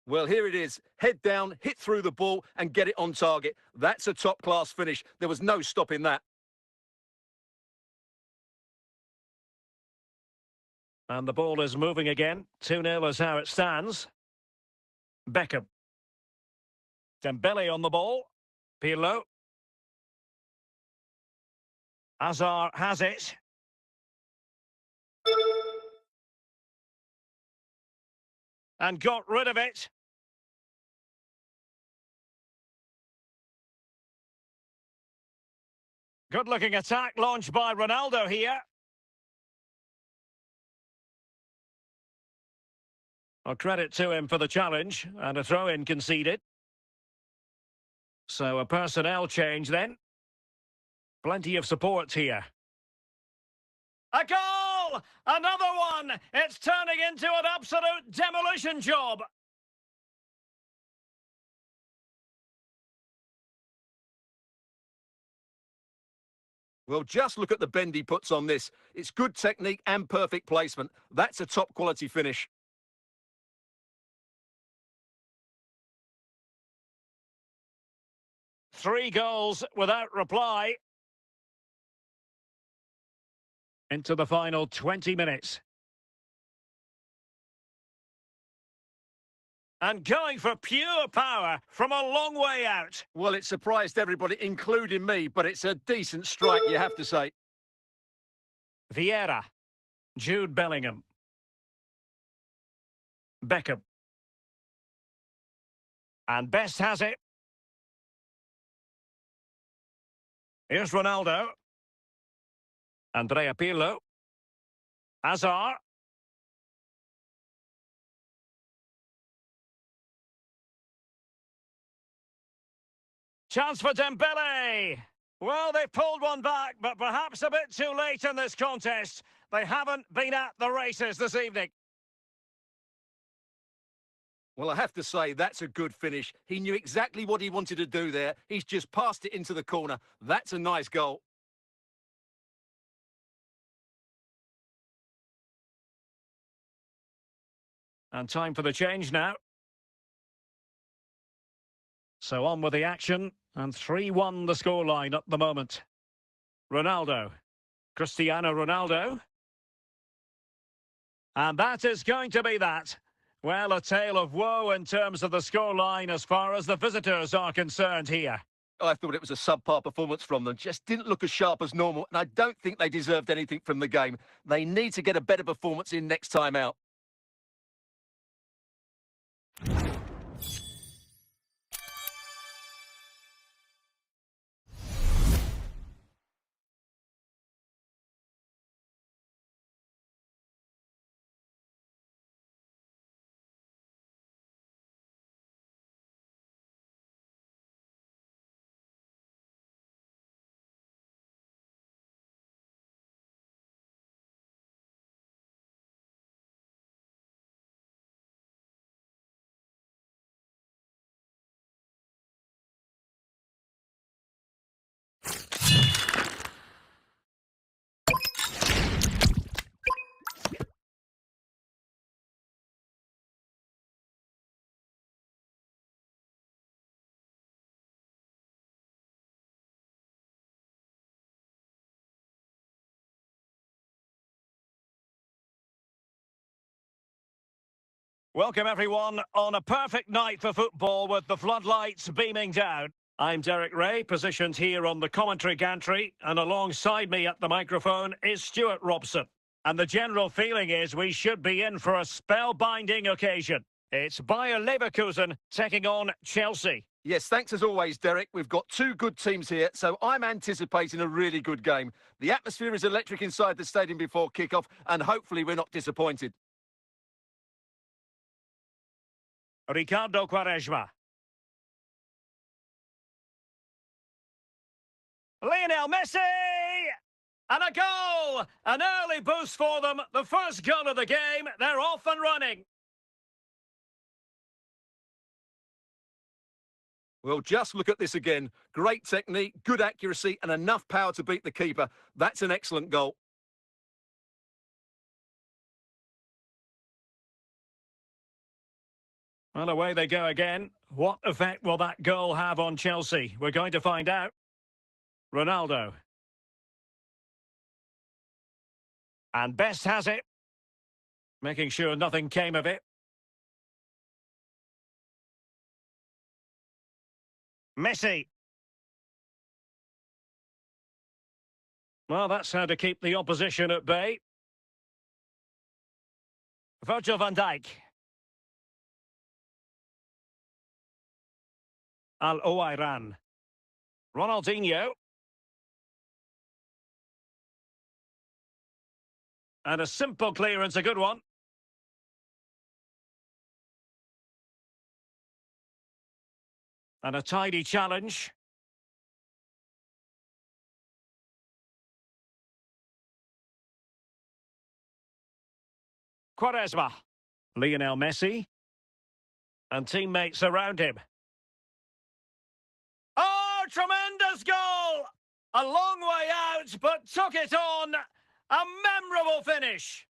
Well, here it is. Head down, hit through the ball and get it on target. That's a top-class finish. There was no stopping that. And the ball is moving again. 2-0 is how it stands. Beckham. Dembele on the ball. Pirlo. Hazard has it. And got rid of it. Good-looking attack launched by Ronaldo here. Well, credit to him for the challenge, and a throw-in conceded. So a personnel change then. Plenty of support here. A goal! Another one! It's turning into an absolute demolition job. Well, just look at the bend he puts on this. It's good technique and perfect placement. That's a top quality finish. Three goals without reply. Into the final 20 minutes. And going for pure power from a long way out. Well, it surprised everybody, including me, but it's a decent strike, you have to say. Vieira. Jude Bellingham. Beckham. And Best has it. Here's Ronaldo. Andrea Pirlo. Hazard. Chance for Dembele. Well, they pulled one back, but perhaps a bit too late in this contest. They haven't been at the races this evening. Well, I have to say, that's a good finish. He knew exactly what he wanted to do there. He's just passed it into the corner. That's a nice goal. And time for the change now. So on with the action, and 3-1 the scoreline at the moment. Ronaldo. Cristiano Ronaldo. And that is going to be that. Well, a tale of woe in terms of the scoreline as far as the visitors are concerned here. I thought it was a subpar performance from them. Just didn't look as sharp as normal, and I don't think they deserved anything from the game. They need to get a better performance in next time out. Welcome everyone on a perfect night for football with the floodlights beaming down. I'm Derek Ray, positioned here on the commentary gantry, and alongside me at the microphone is Stuart Robson. And the general feeling is we should be in for a spellbinding occasion. It's Bayer Leverkusen taking on Chelsea. Yes, thanks as always, Derek. We've got two good teams here, so I'm anticipating a really good game. The atmosphere is electric inside the stadium before kick-off, and hopefully we're not disappointed. Ricardo Quaresma. Lionel Messi! And a goal! An early boost for them. The first goal of the game. They're off and running. Well, just look at this again. Great technique, good accuracy, and enough power to beat the keeper. That's an excellent goal. Well, away they go again. What effect will that goal have on Chelsea? We're going to find out. Ronaldo. And Best has it. Making sure nothing came of it. Messi. Well, that's how to keep the opposition at bay. Virgil van Dijk. Al Owairan. Ronaldinho. And a simple clearance, a good one. And a tidy challenge. Quaresma. Lionel Messi. And teammates around him. Oh, tremendous goal! A long way out, but took it on. A memorable finish.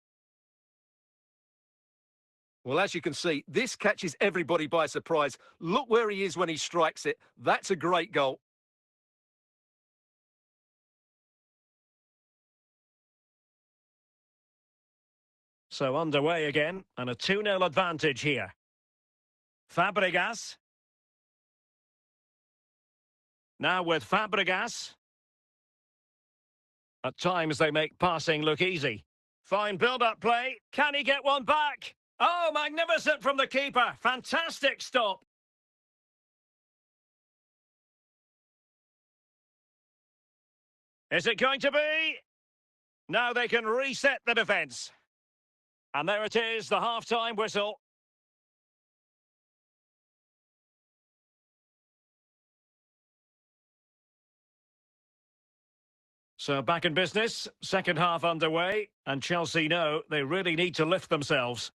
Well, as you can see, this catches everybody by surprise. Look where he is when he strikes it. That's a great goal. So underway again, and a 2-0 advantage here. Fabregas. Now with Fabregas. At times they make passing look easy. Fine build-up play. Can he get one back? Oh, magnificent from the keeper. Fantastic stop. Is it going to be? Now they can reset the defence. And there it is, the half-time whistle. So back in business, second half underway, and Chelsea know they really need to lift themselves.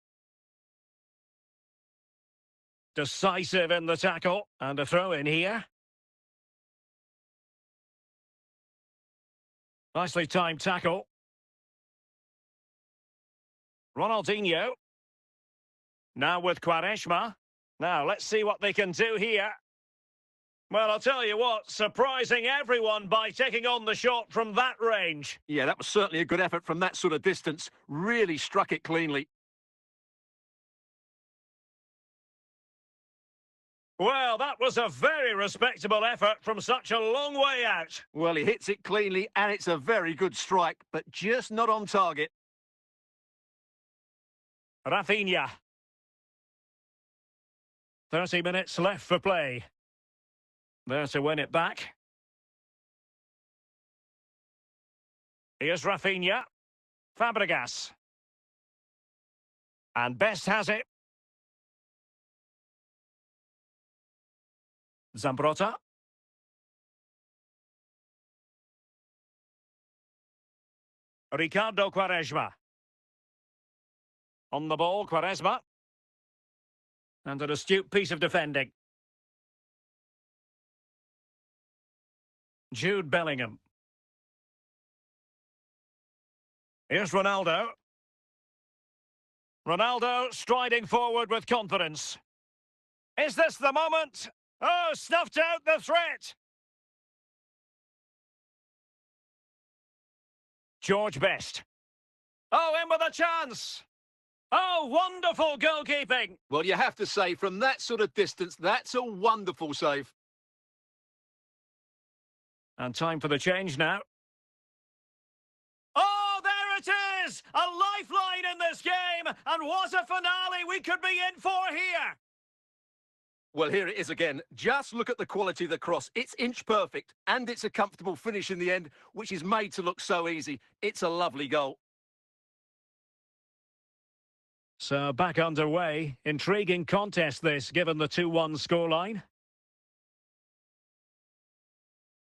Decisive in the tackle, and a throw in here. Nicely timed tackle. Ronaldinho. Now with Quaresma. Now, let's see what they can do here. Well, I'll tell you what, surprising everyone by taking on the shot from that range. Yeah, that was certainly a good effort from that sort of distance. Really struck it cleanly. Well, that was a very respectable effort from such a long way out. Well, he hits it cleanly, and it's a very good strike, but just not on target. Rafinha. 30 minutes left for play. There to win it back. Here's Rafinha. Fabregas. And Best has it. Zambrotta. Ricardo Quaresma. On the ball, Quaresma. And an astute piece of defending. Jude Bellingham. Here's Ronaldo. Ronaldo striding forward with confidence. Is this the moment? Oh, snuffed out the threat. George Best. Oh, in with a chance. Oh, wonderful goalkeeping. Well, you have to say, from that sort of distance, that's a wonderful save. And time for the change now. Oh, there it is! A lifeline in this game! And what a finale we could be in for here! Well, here it is again. Just look at the quality of the cross. It's inch perfect, and it's a comfortable finish in the end, which is made to look so easy. It's a lovely goal. So back underway. Intriguing contest this, given the 2-1 scoreline.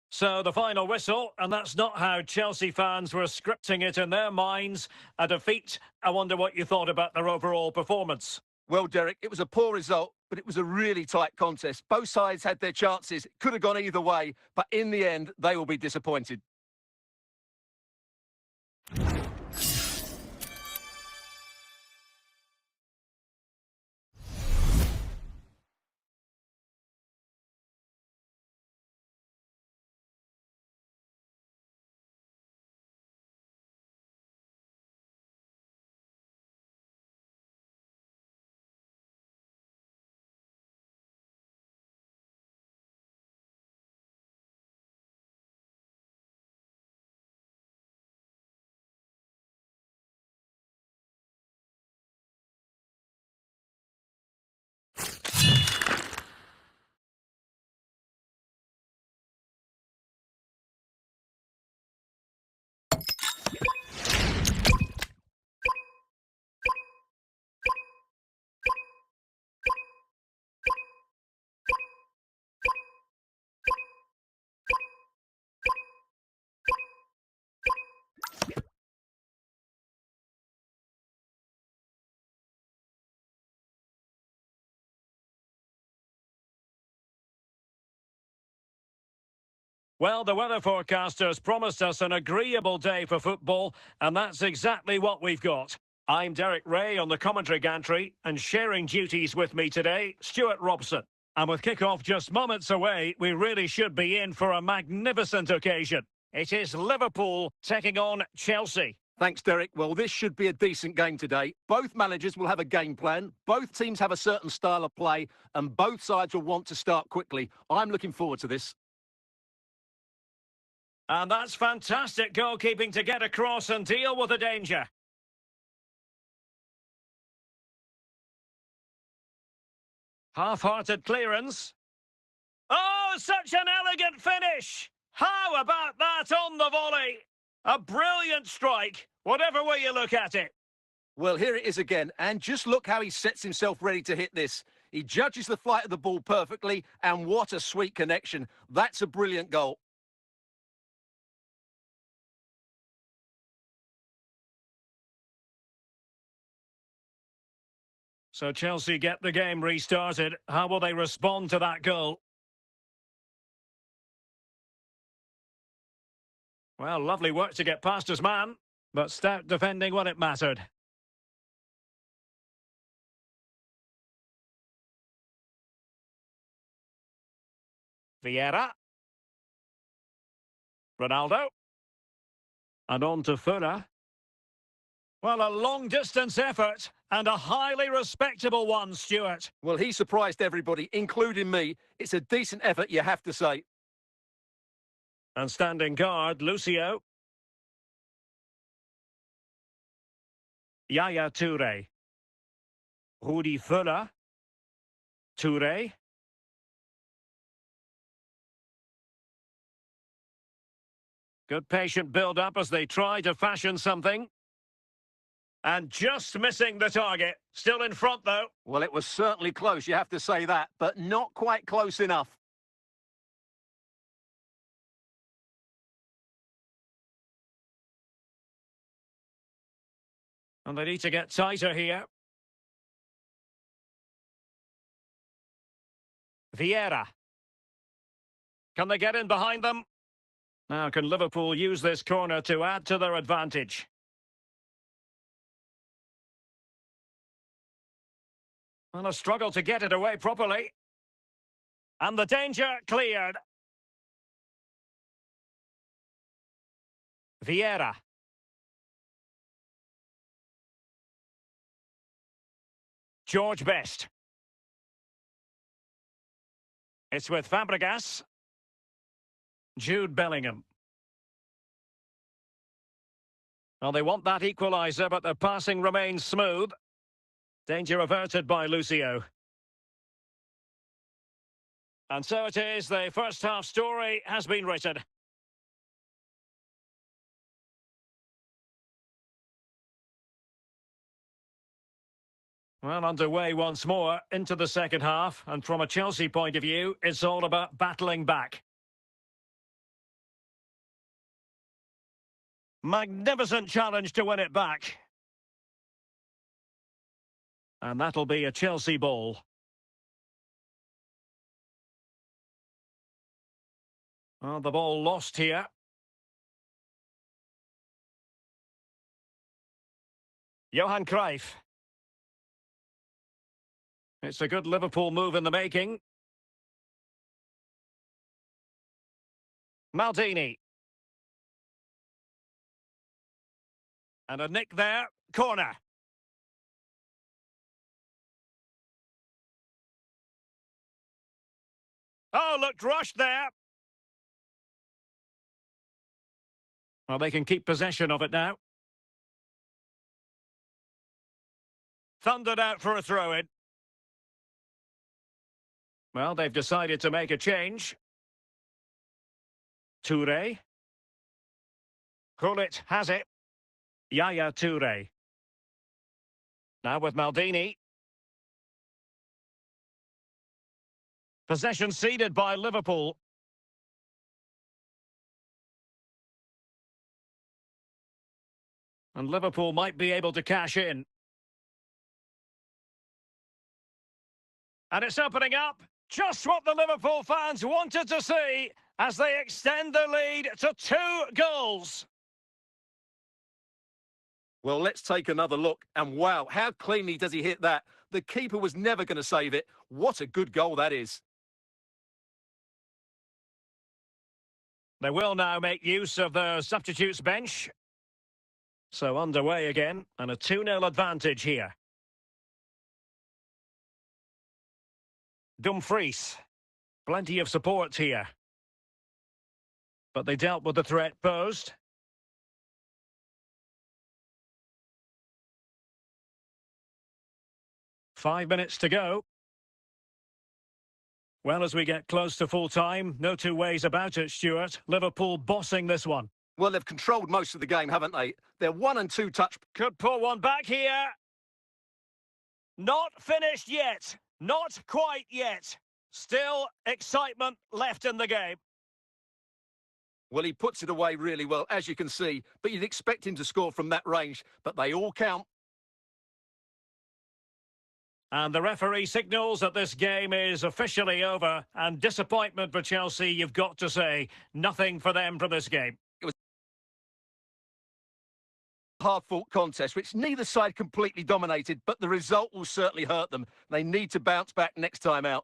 So the final whistle, and that's not how Chelsea fans were scripting it in their minds. A defeat. I wonder what you thought about their overall performance. Well, Derek, it was a poor result, but it was a really tight contest. Both sides had their chances. It could have gone either way, but in the end, they will be disappointed. Well, the weather forecasters promised us an agreeable day for football, and that's exactly what we've got. I'm Derek Ray on the commentary gantry, and sharing duties with me today, Stuart Robson. And with kick-off just moments away, we really should be in for a magnificent occasion. It is Liverpool taking on Chelsea. Thanks, Derek. Well, this should be a decent game today. Both managers will have a game plan. Both teams have a certain style of play, and both sides will want to start quickly. I'm looking forward to this. And that's fantastic goalkeeping to get across and deal with the danger. Half-hearted clearance. Oh, such an elegant finish! How about that on the volley? A brilliant strike, whatever way you look at it. Well, here it is again, and just look how he sets himself ready to hit this. He judges the flight of the ball perfectly, and what a sweet connection. That's a brilliant goal. So Chelsea get the game restarted. How will they respond to that goal? Well, lovely work to get past his man, but stout defending when it mattered. Vieira. Ronaldo. And on to Fura. Well, a long-distance effort and a highly respectable one, Stuart. Well, he surprised everybody, including me. It's a decent effort, you have to say. And standing guard, Lucio. Yaya Toure. Rudi Völler. Toure. Good patient build-up as they try to fashion something. And just missing the target. Still in front, though. Well, it was certainly close, you have to say that, but not quite close enough. And they need to get tighter here. Vieira. Can they get in behind them? Now, can Liverpool use this corner to add to their advantage? Well, a struggle to get it away properly. And the danger cleared. Vieira. George Best. It's with Fabregas. Jude Bellingham. Well, they want that equaliser, but the passing remains smooth. Danger averted by Lucio. And so it is, the first half story has been written. Well, underway once more into the second half, and from a Chelsea point of view, it's all about battling back. Magnificent challenge to win it back. And that'll be a Chelsea ball. Well, the ball lost here. Johan Cruyff. It's a good Liverpool move in the making. Maldini. And a nick there. Corner. Oh, looked rushed there. Well, they can keep possession of it now. Thundered out for a throw-in. Well, they've decided to make a change. Toure. Gullit has it. Yaya Toure. Now with Maldini. Possession ceded by Liverpool. And Liverpool might be able to cash in. And it's opening up. Just what the Liverpool fans wanted to see. as they extend the lead to 2 goals. Well, let's take another look. And wow, how cleanly does he hit that? The keeper was never going to save it. What a good goal that is. They will now make use of the substitutes bench. So underway again, and a 2-0 advantage here. Dumfries. Plenty of support here. But they dealt with the threat posed. Five minutes to go. Well, as we get close to full time, no two ways about it, Stuart. Liverpool bossing this one. Well, they've controlled most of the game, haven't they? They're 1 and 2 touch. Could pull one back here. Not finished yet. Not quite yet. Still excitement left in the game. Well, he puts it away really well, as you can see, but you'd expect him to score from that range, but they all count. And the referee signals that this game is officially over, and disappointment for Chelsea, you've got to say. Nothing for them from this game. It was a hard-fought contest, which neither side completely dominated, but the result will certainly hurt them. They need to bounce back next time out.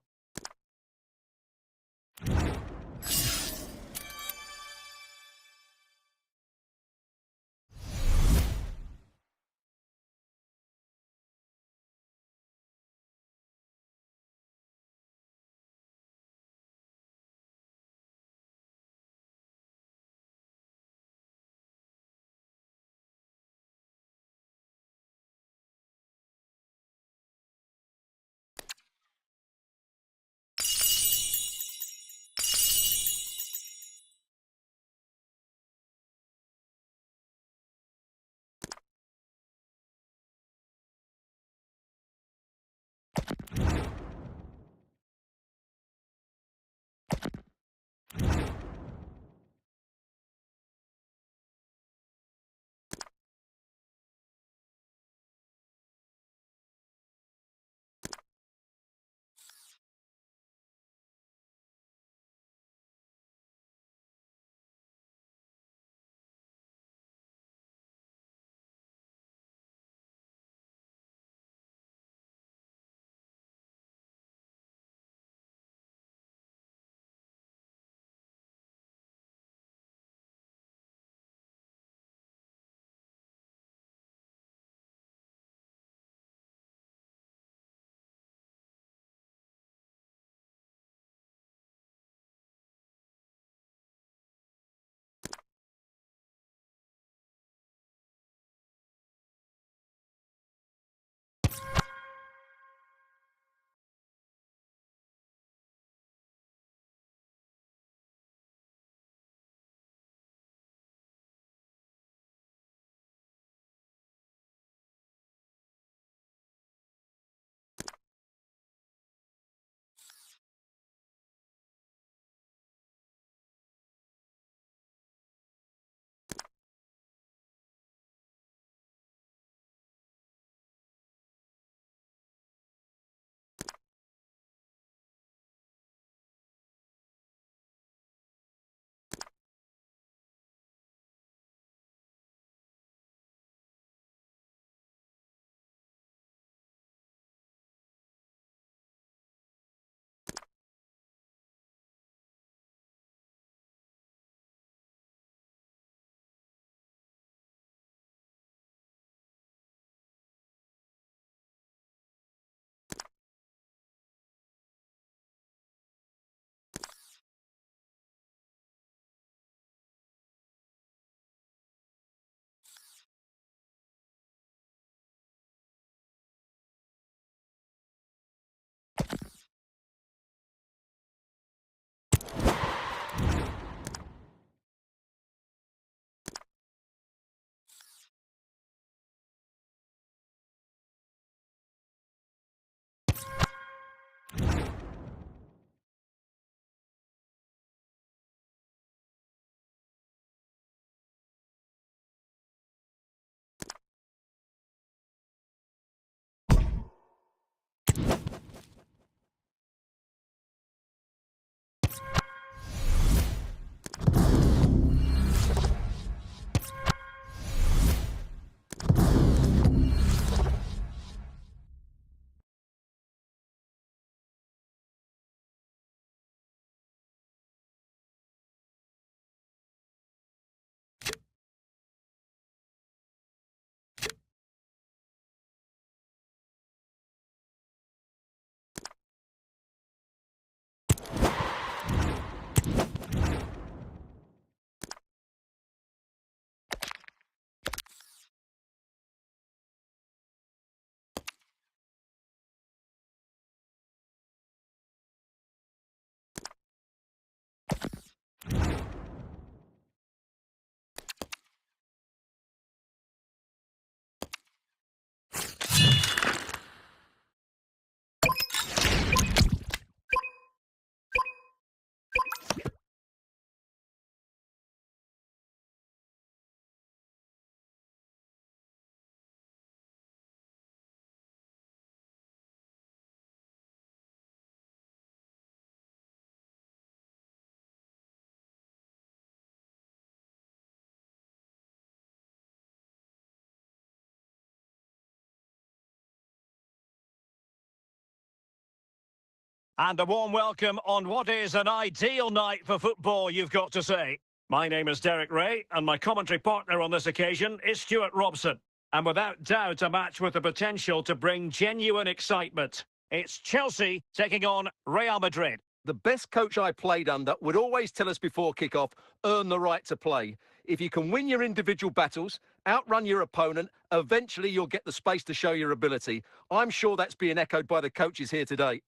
And a warm welcome on what is an ideal night for football, you've got to say. My name is Derek Ray, and my commentary partner on this occasion is Stuart Robson. And without doubt, a match with the potential to bring genuine excitement. It's Chelsea taking on Real Madrid. The best coach I played under would always tell us before kick-off, earn the right to play. If you can win your individual battles, outrun your opponent, eventually you'll get the space to show your ability. I'm sure that's being echoed by the coaches here today.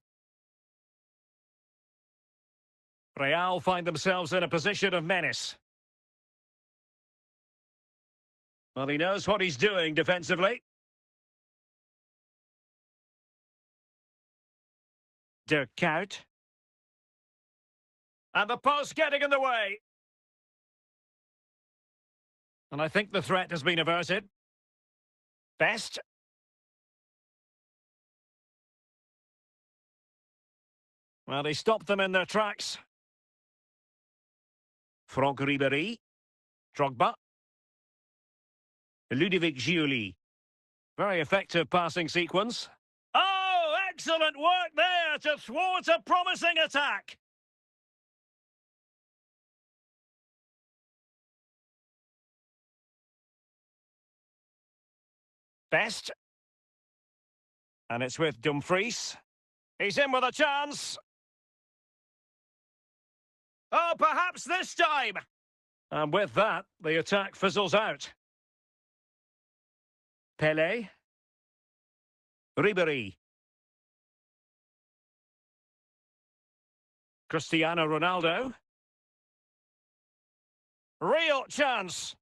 Real find themselves in a position of menace. Well, he knows what he's doing defensively. Dirk Kuyt. And the post getting in the way. And I think the threat has been averted. Best. Well, he stopped them in their tracks. Franck Ribéry. Drogba. Ludovic Giuly. Very effective passing sequence. Oh, excellent work there to thwart a promising attack. Best. And it's with Dumfries. He's in with a chance. Oh, perhaps this time. And with that, the attack fizzles out. Pelé. Ribéry. Cristiano Ronaldo. Real chance.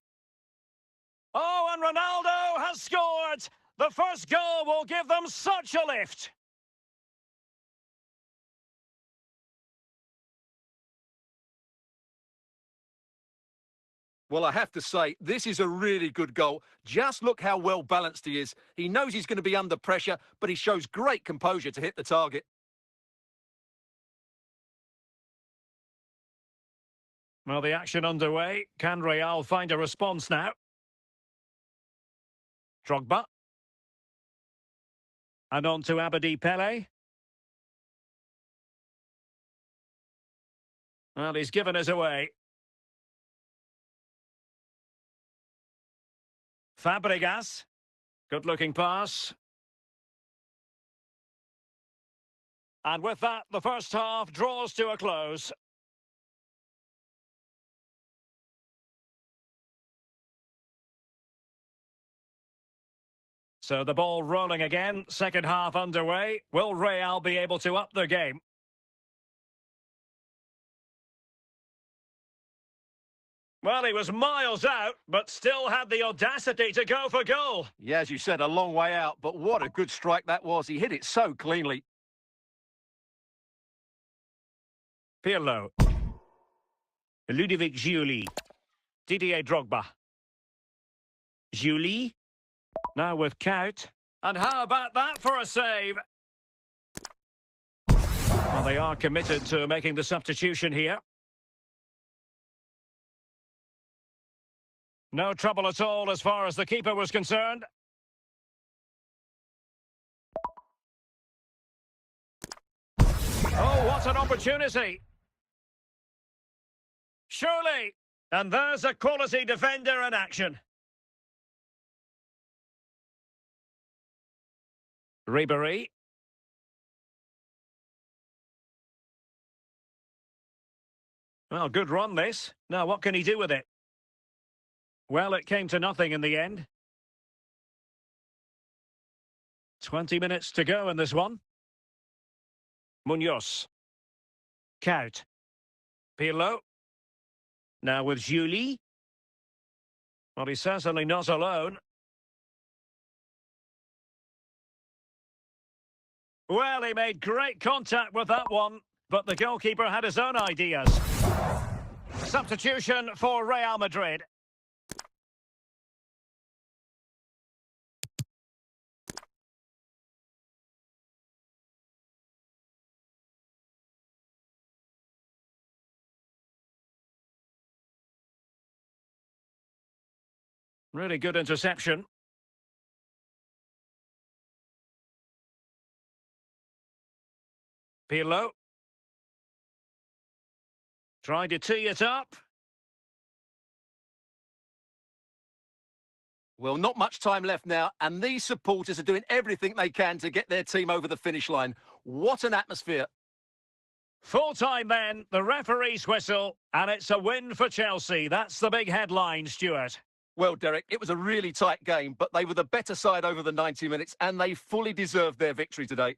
Oh, and Ronaldo has scored. The first goal will give them such a lift. Well, I have to say, this is a really good goal. Just look how well balanced he is. He knows he's going to be under pressure, but he shows great composure to hit the target. Well, the action underway. Can Real find a response now? Drogba. And on to Abedi Pelé. Well, he's given us away. Fabregas. Good-looking pass. And with that, the first half draws to a close. So the ball rolling again, second half underway. Will Real be able to up their game? Well, he was miles out, but still had the audacity to go for goal. Yeah, as you said, a long way out, but what a good strike that was. He hit it so cleanly. Pirlo. Ludovic Giuly. Didier Drogba. Giuly. Now with Kuyt. And how about that for a save? Well, they are committed to making the substitution here. No trouble at all as far as the keeper was concerned. Oh, what an opportunity. Surely. And there's a quality defender in action. Ribéry. Well, good run this. Now, what can he do with it? Well, it came to nothing in the end. 20 minutes to go in this one. Munoz. Kuyt. Pirlo. Now with Giuly. Well, he's certainly not alone. Well, he made great contact with that one, but the goalkeeper had his own ideas. Substitution for Real Madrid. Really good interception. Pirlo. Trying to tee it up. Well, not much time left now, and these supporters are doing everything they can to get their team over the finish line. What an atmosphere. Full time then, the referee's whistle, and it's a win for Chelsea. That's the big headline, Stuart. Well, Derek, it was a really tight game, but they were the better side over the 90 minutes, and they fully deserved their victory today.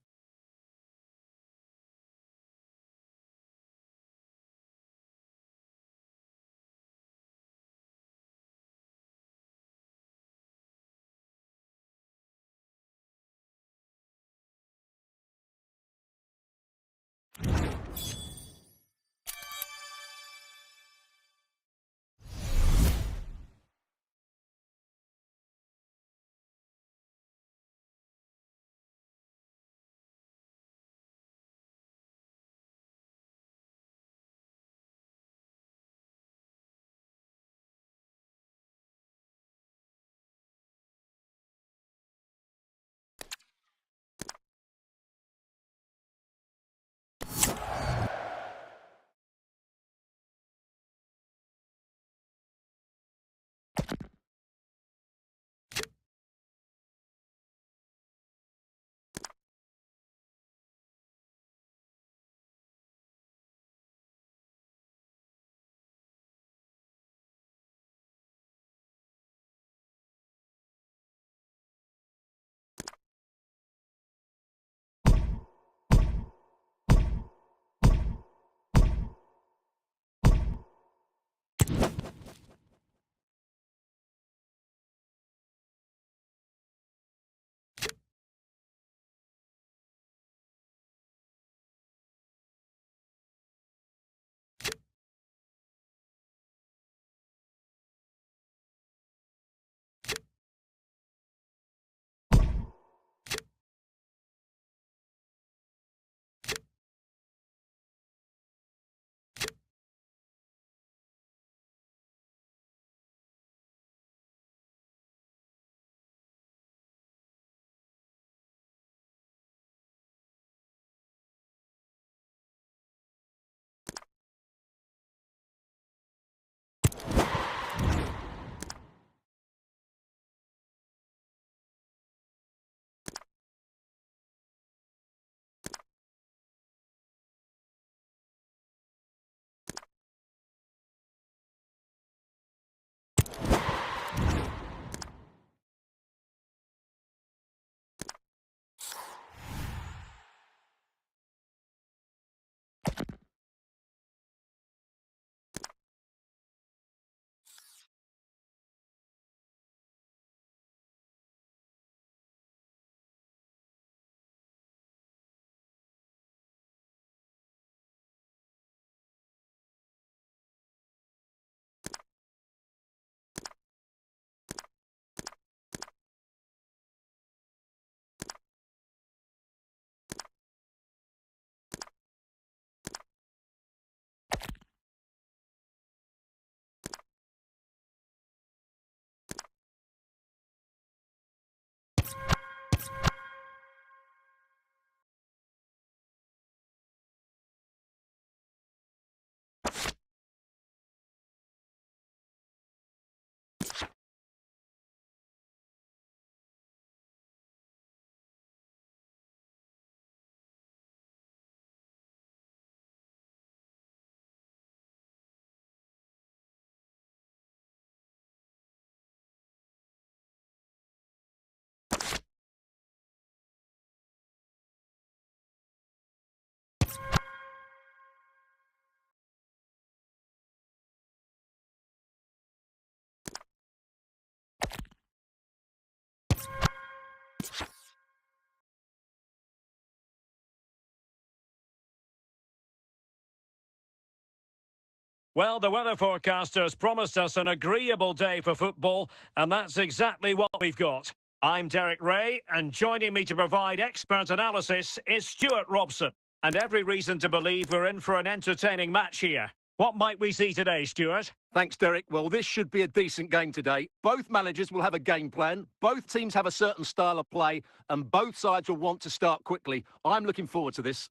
Well, the weather forecasters promised us an agreeable day for football, and that's exactly what we've got. I'm Derek Ray, and joining me to provide expert analysis is Stuart Robson. And every reason to believe we're in for an entertaining match here. What might we see today, Stuart? Thanks, Derek. Well, this should be a decent game today. Both managers will have a game plan. Both teams have a certain style of play, and both sides will want to start quickly. I'm looking forward to this.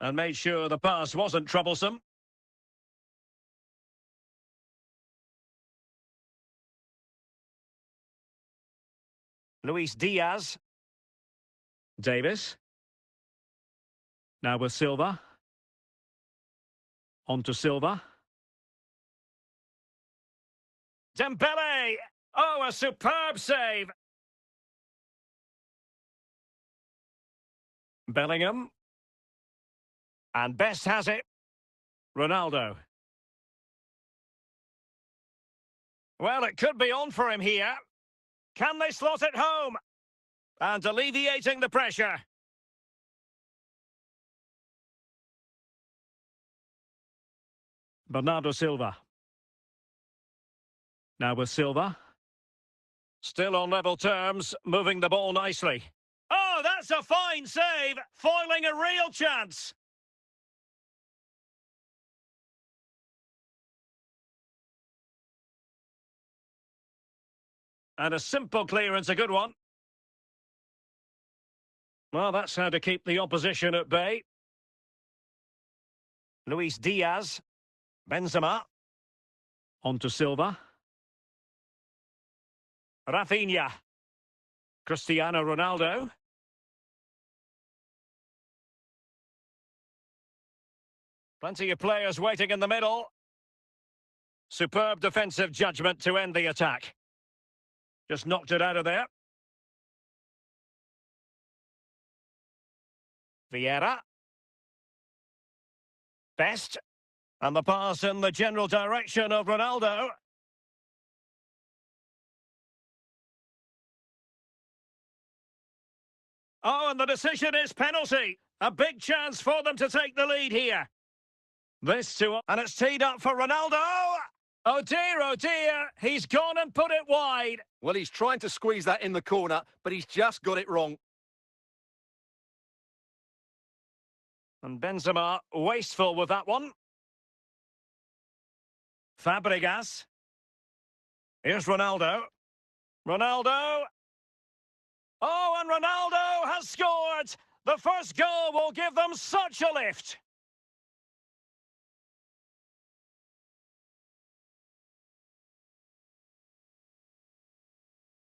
And made sure the pass wasn't troublesome. Luis Diaz. Davis. Now with Silva. On to Silva. Dembele! Oh, a superb save! Bellingham. And Best has it. Ronaldo. Well, it could be on for him here. Can they slot it home? And alleviating the pressure. Bernardo Silva. Now with Silva. Still on level terms, moving the ball nicely. Oh, that's a fine save, foiling a real chance. And a simple clearance, a good one. Well, that's how to keep the opposition at bay. Luis Diaz. Benzema. On to Silva. Rafinha. Cristiano Ronaldo. Plenty of players waiting in the middle. Superb defensive judgment to end the attack. Just knocked it out of there. Vieira. Best. And the pass in the general direction of Ronaldo. Oh, and the decision is penalty. A big chance for them to take the lead here. This too, and it's teed up for Ronaldo. Oh dear, he's gone and put it wide. Well, he's trying to squeeze that in the corner, but he's just got it wrong. And Benzema wasteful with that one. Fabregas. Here's Ronaldo. Ronaldo. Oh, and Ronaldo has scored. The first goal will give them such a lift.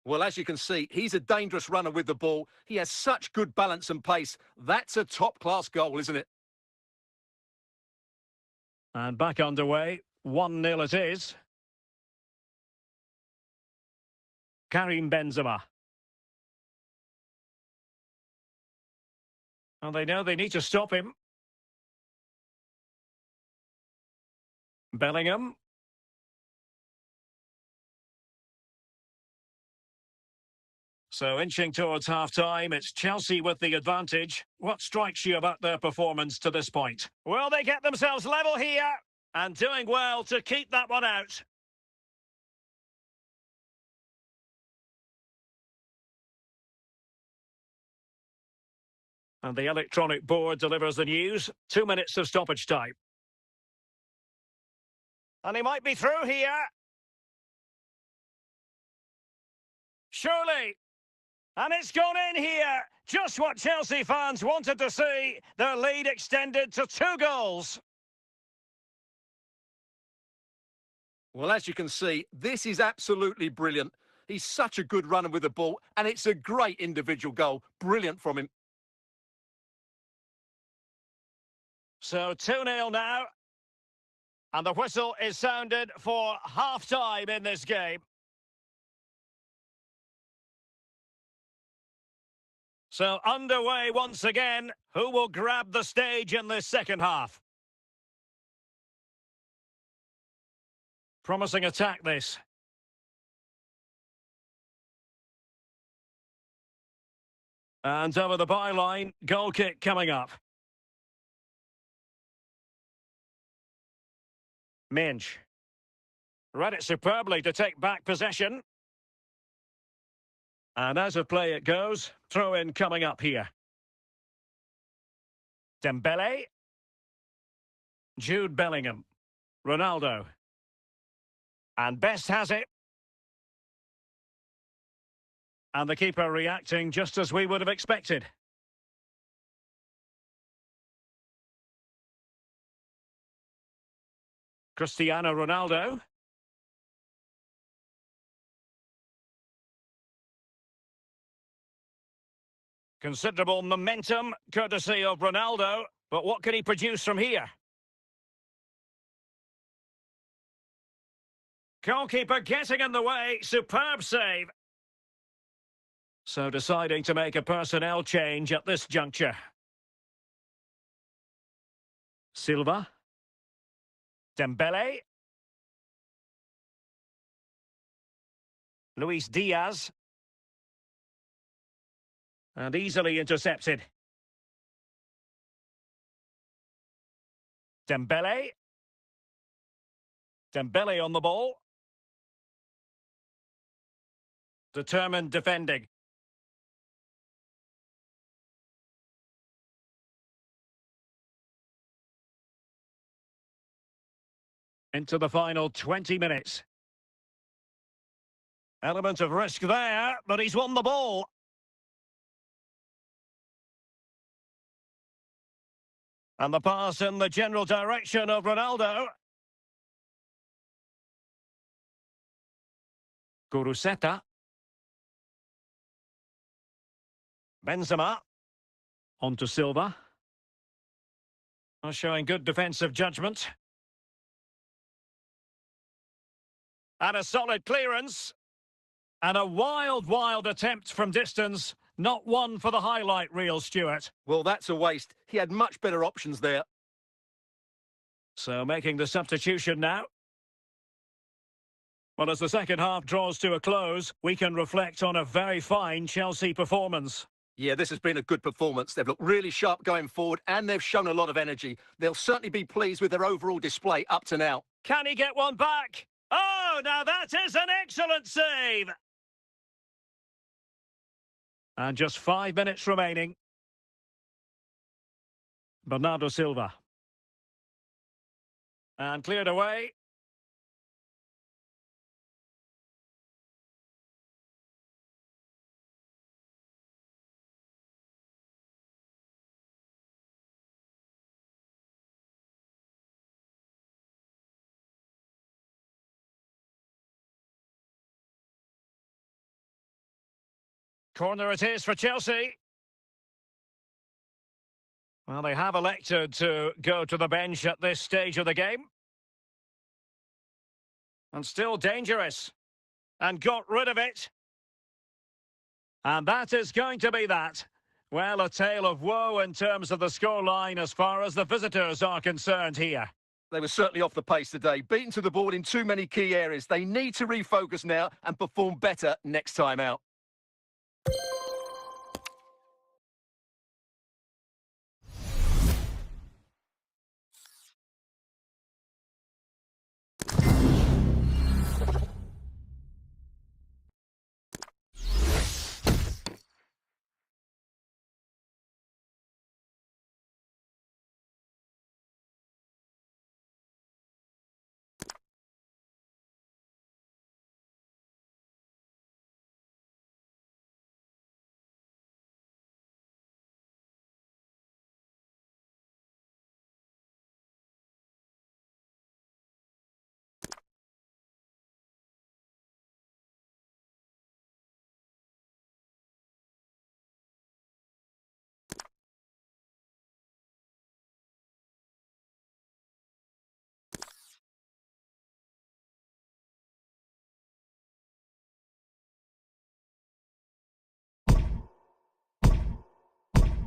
Well, as you can see, he's a dangerous runner with the ball. He has such good balance and pace. That's a top-class goal, isn't it? And back underway. 1-0 it is. Karim Benzema. And they know they need to stop him. Bellingham. So inching towards half-time, it's Chelsea with the advantage. What strikes you about their performance to this point? Will they get themselves level here? And doing well to keep that one out. And the electronic board delivers the news. 2 minutes of stoppage time. And he might be through here. Surely. And it's gone in here. Just what Chelsea fans wanted to see. Their lead extended to 2 goals. Well, as you can see, this is absolutely brilliant. He's such a good runner with the ball, and it's a great individual goal. Brilliant from him. So 2-0 now. And the whistle is sounded for half-time in this game. So underway once again. Who will grab the stage in this second half? Promising attack, this. And over the byline, goal kick coming up. Minge. Read it superbly to take back possession. And as of play it goes, throw in coming up here. Dembele. Jude Bellingham. Ronaldo. And Best has it. And the keeper reacting just as we would have expected. Cristiano Ronaldo. Considerable momentum, courtesy of Ronaldo. But what can he produce from here? Goalkeeper getting in the way. Superb save. So deciding to make a personnel change at this juncture. Silva. Dembele. Luis Diaz. And easily intercepted. Dembele. Dembele on the ball. Determined defending. Into the final 20 minutes. Element of risk there, but he's won the ball. And the pass in the general direction of Ronaldo. Guruceta. Benzema. On to Silva. Showing good defensive judgment. And a solid clearance. And a wild attempt from distance. Not one for the highlight reel, Stuart. Well, that's a waste. He had much better options there. So making the substitution now. Well, as the second half draws to a close, we can reflect on a very fine Chelsea performance. Yeah, this has been a good performance. They've looked really sharp going forward and they've shown a lot of energy. They'll certainly be pleased with their overall display up to now. Can he get one back? Oh, now that is an excellent save! And just 5 minutes remaining. Bernardo Silva. And cleared away. Corner it is for Chelsea. Well, they have elected to go to the bench at this stage of the game. And still dangerous. And got rid of it. And that is going to be that. Well, a tale of woe in terms of the scoreline as far as the visitors are concerned here. They were certainly off the pace today, beaten to the ball in too many key areas. They need to refocus now and perform better next time out.